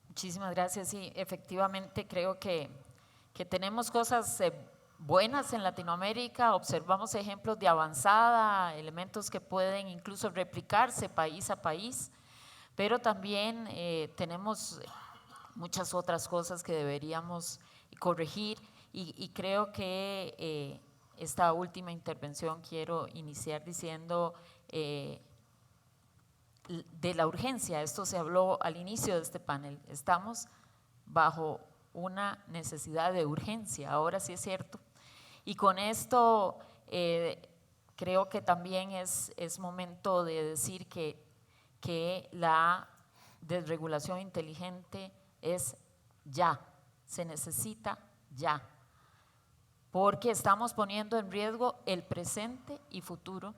Speaker 1: Muchísimas gracias. Sí, efectivamente creo que tenemos cosas buenas en Latinoamérica, observamos ejemplos de avanzada, elementos que pueden incluso replicarse país a país, pero también tenemos muchas otras cosas que deberíamos corregir y creo que esta última intervención quiero iniciar diciendo de la urgencia. Esto se habló al inicio de este panel. Estamos bajo una necesidad de urgencia, ahora sí es cierto. Y con esto creo que también es momento de decir que la desregulación inteligente es ya, se necesita ya, porque estamos poniendo en riesgo el presente y futuro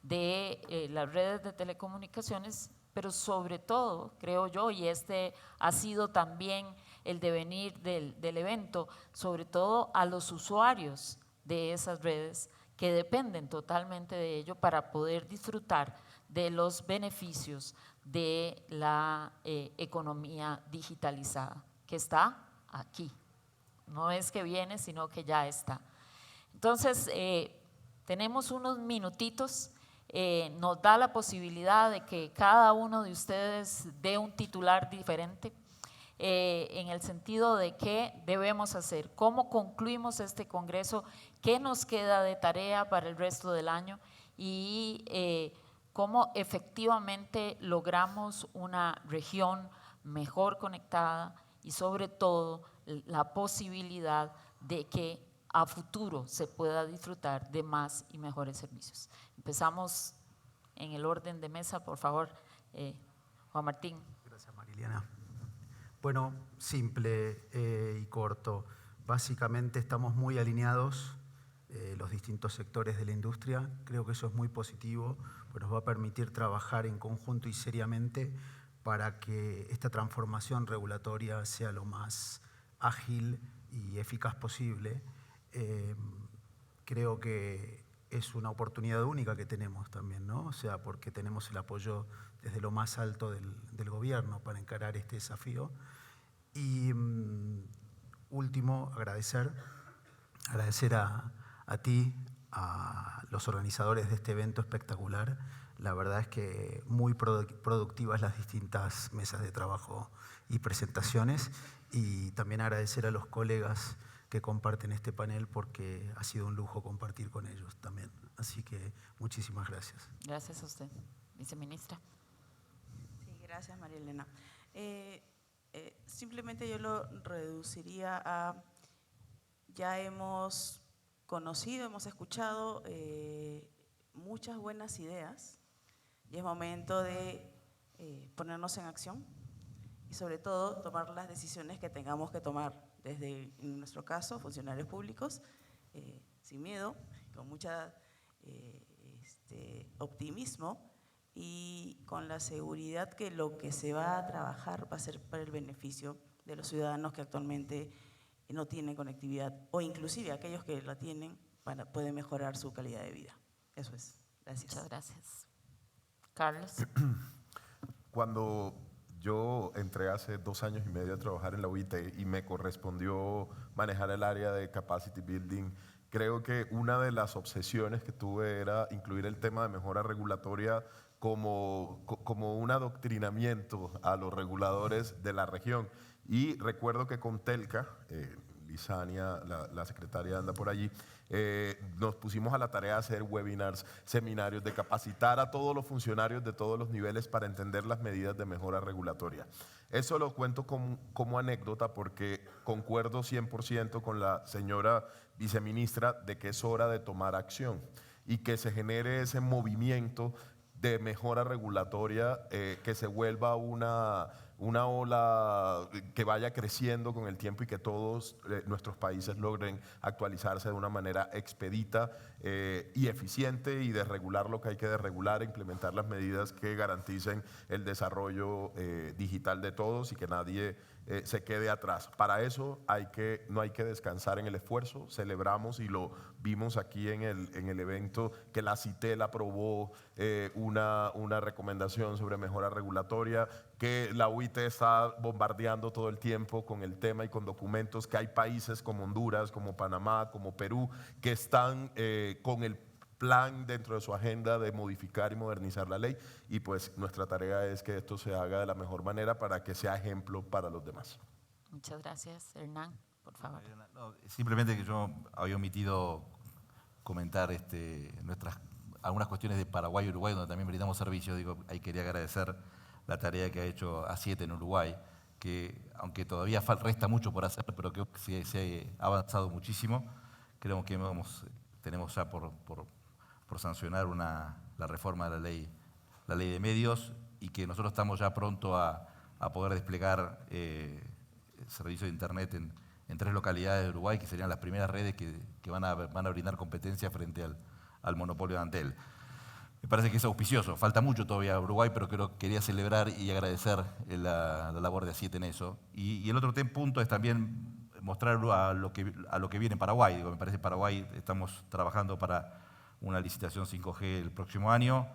Speaker 1: de las redes de telecomunicaciones, pero sobre todo, creo yo, y este ha sido también el devenir del evento, sobre todo a los usuarios de esas redes que dependen totalmente de ello para poder disfrutar de los beneficios de la economía digitalizada, que está aquí. No es que viene, sino que ya está. Entonces, tenemos unos minutitos. Nos da la posibilidad de que cada uno de ustedes dé un titular diferente en el sentido de qué debemos hacer, cómo concluimos este congreso, qué nos queda de tarea para el resto del año y cómo efectivamente logramos una región mejor conectada y sobre todo la posibilidad de que a futuro se pueda disfrutar de más y mejores servicios. Empezamos en el orden de mesa, por favor, Juan Martín.
Speaker 4: Gracias, Mariliana. Bueno, simple y corto. Básicamente estamos muy alineados los distintos sectores de la industria. Creo que eso es muy positivo, pues nos va a permitir trabajar en conjunto y seriamente para que esta transformación regulatoria sea lo más ágil y eficaz posible. Creo que es una oportunidad única que tenemos también, ¿no? O sea, porque tenemos el apoyo desde lo más alto del gobierno para encarar este desafío. Y último, agradecer a ti, a los organizadores de este evento espectacular. La verdad es que muy productivas las distintas mesas de trabajo y presentaciones. Y también agradecer a los colegas que comparten este panel porque ha sido un lujo compartir con ellos también. Así que muchísimas gracias.
Speaker 1: Gracias a usted, viceministra.
Speaker 7: Sí, gracias, María Elena. Simplemente yo lo reduciría a, ya hemos conocido, hemos escuchado muchas buenas ideas y es momento de ponernos en acción y sobre todo tomar las decisiones que tengamos que tomar desde, en nuestro caso, funcionarios públicos, sin miedo, con mucha optimismo y con la seguridad que lo que se va a trabajar va a ser para el beneficio de los ciudadanos que actualmente no tienen conectividad o inclusive aquellos que la tienen pueden mejorar su calidad de vida. Eso es. Gracias.
Speaker 1: Muchas gracias. Carlos.
Speaker 3: Cuando yo entré hace 2 años y medio a trabajar en la UIT y me correspondió manejar el área de Capacity Building, creo que una de las obsesiones que tuve era incluir el tema de mejora regulatoria como un adoctrinamiento a los reguladores de la región. Y recuerdo que con Telca, Lisania, la secretaria anda por allí, nos pusimos a la tarea de hacer webinars, seminarios, de capacitar a todos los funcionarios de todos los niveles para entender las medidas de mejora regulatoria. Eso lo cuento como anécdota porque concuerdo 100% con la señora viceministra de que es hora de tomar acción y que se genere ese movimiento de mejora regulatoria que se vuelva una ola que vaya creciendo con el tiempo y que todos nuestros países logren actualizarse de una manera expedita y eficiente y desregular lo que hay que desregular e implementar las medidas que garanticen el desarrollo digital de todos y que nadie se quede atrás. Para eso no hay que descansar en el esfuerzo. Celebramos y lo vimos aquí en el evento que la CITEL aprobó una recomendación sobre mejora regulatoria, que la UIT está bombardeando todo el tiempo con el tema y con documentos, que hay países como Honduras, como Panamá, como Perú, que están con el plan dentro de su agenda de modificar y modernizar la ley y pues nuestra tarea es que esto se haga de la mejor manera para que sea ejemplo para los demás.
Speaker 1: Muchas gracias. Hernán, por favor.
Speaker 5: No, simplemente que yo había omitido comentar algunas cuestiones de Paraguay y Uruguay donde también brindamos servicios. Ahí quería agradecer la tarea que ha hecho A7 en Uruguay, que aunque todavía resta mucho por hacer, pero creo que se ha avanzado muchísimo. Creo que tenemos ya por sancionar la reforma de la ley de medios y que nosotros estamos ya pronto a poder desplegar servicio de internet en 3 localidades de Uruguay, que serían las primeras redes que van a brindar competencia frente al monopolio de Antel. Me parece que es auspicioso, falta mucho todavía a Uruguay, pero quería celebrar y agradecer la labor de A7 en eso. Y el otro punto es también mostrar a lo que viene en Paraguay. Me parece que Paraguay estamos trabajando para una licitación 5G el próximo año.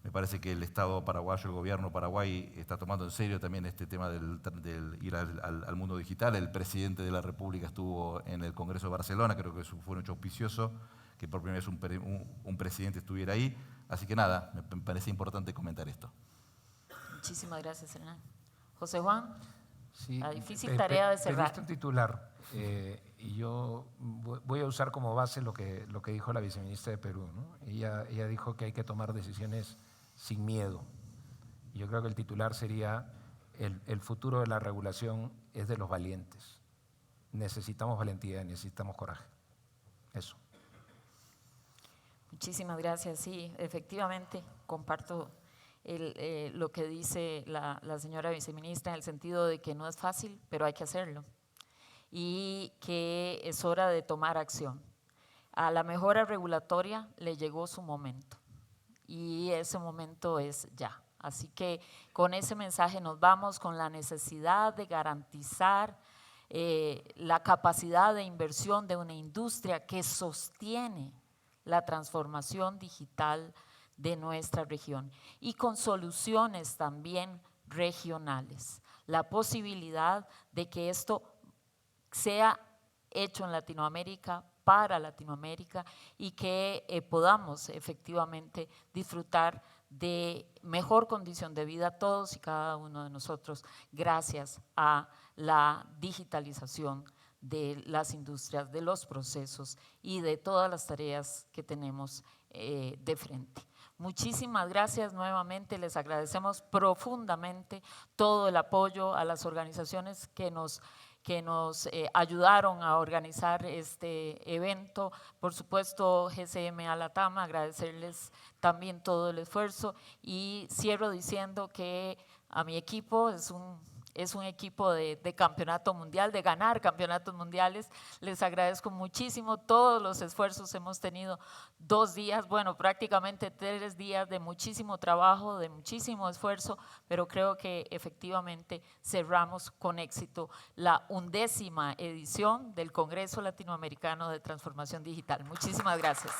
Speaker 5: Me parece que el Estado paraguayo, el gobierno paraguay, está tomando en serio también este tema del ir al mundo digital. El presidente de la República estuvo en el Congreso de Barcelona, creo que eso fue un hecho auspicioso, que por primera vez un presidente estuviera ahí. Así que nada, me parece importante comentar esto.
Speaker 1: Muchísimas gracias, Hernán. José Juan,
Speaker 6: Sí,
Speaker 1: la difícil tarea de cerrar.
Speaker 6: Pediste un titular y yo voy a usar como base lo que dijo la viceministra de Perú, ¿no? Ella dijo que hay que tomar decisiones sin miedo. Y yo creo que el titular sería el futuro de la regulación es de los valientes. Necesitamos valentía, necesitamos coraje. Eso.
Speaker 1: Muchísimas gracias. Sí, efectivamente, comparto lo que dice la señora viceministra en el sentido de que no es fácil, pero hay que hacerlo y que es hora de tomar acción. a la mejora regulatoria le llegó su momento y ese momento es ya. Así que con ese mensaje nos vamos, con la necesidad de garantizar la capacidad de inversión de una industria que sostiene la transformación digital de nuestra región y con soluciones también regionales. La posibilidad de que esto sea hecho en Latinoamérica, para Latinoamérica y que podamos efectivamente disfrutar de mejor condición de vida todos y cada uno de nosotros gracias a la digitalización de las industrias, de los procesos y de todas las tareas que tenemos de frente. Muchísimas gracias nuevamente, les agradecemos profundamente todo el apoyo a las organizaciones que nos ayudaron a organizar este evento. Por supuesto, GCM Latam, agradecerles también todo el esfuerzo y cierro diciendo que a mi equipo es un equipo de campeonato mundial, de ganar campeonatos mundiales. Les agradezco muchísimo todos los esfuerzos. Hemos tenido 2 días, bueno, prácticamente 3 días de muchísimo trabajo, de muchísimo esfuerzo, pero creo que efectivamente cerramos con éxito la 11ª edición del Congreso Latinoamericano de Transformación Digital. Muchísimas gracias.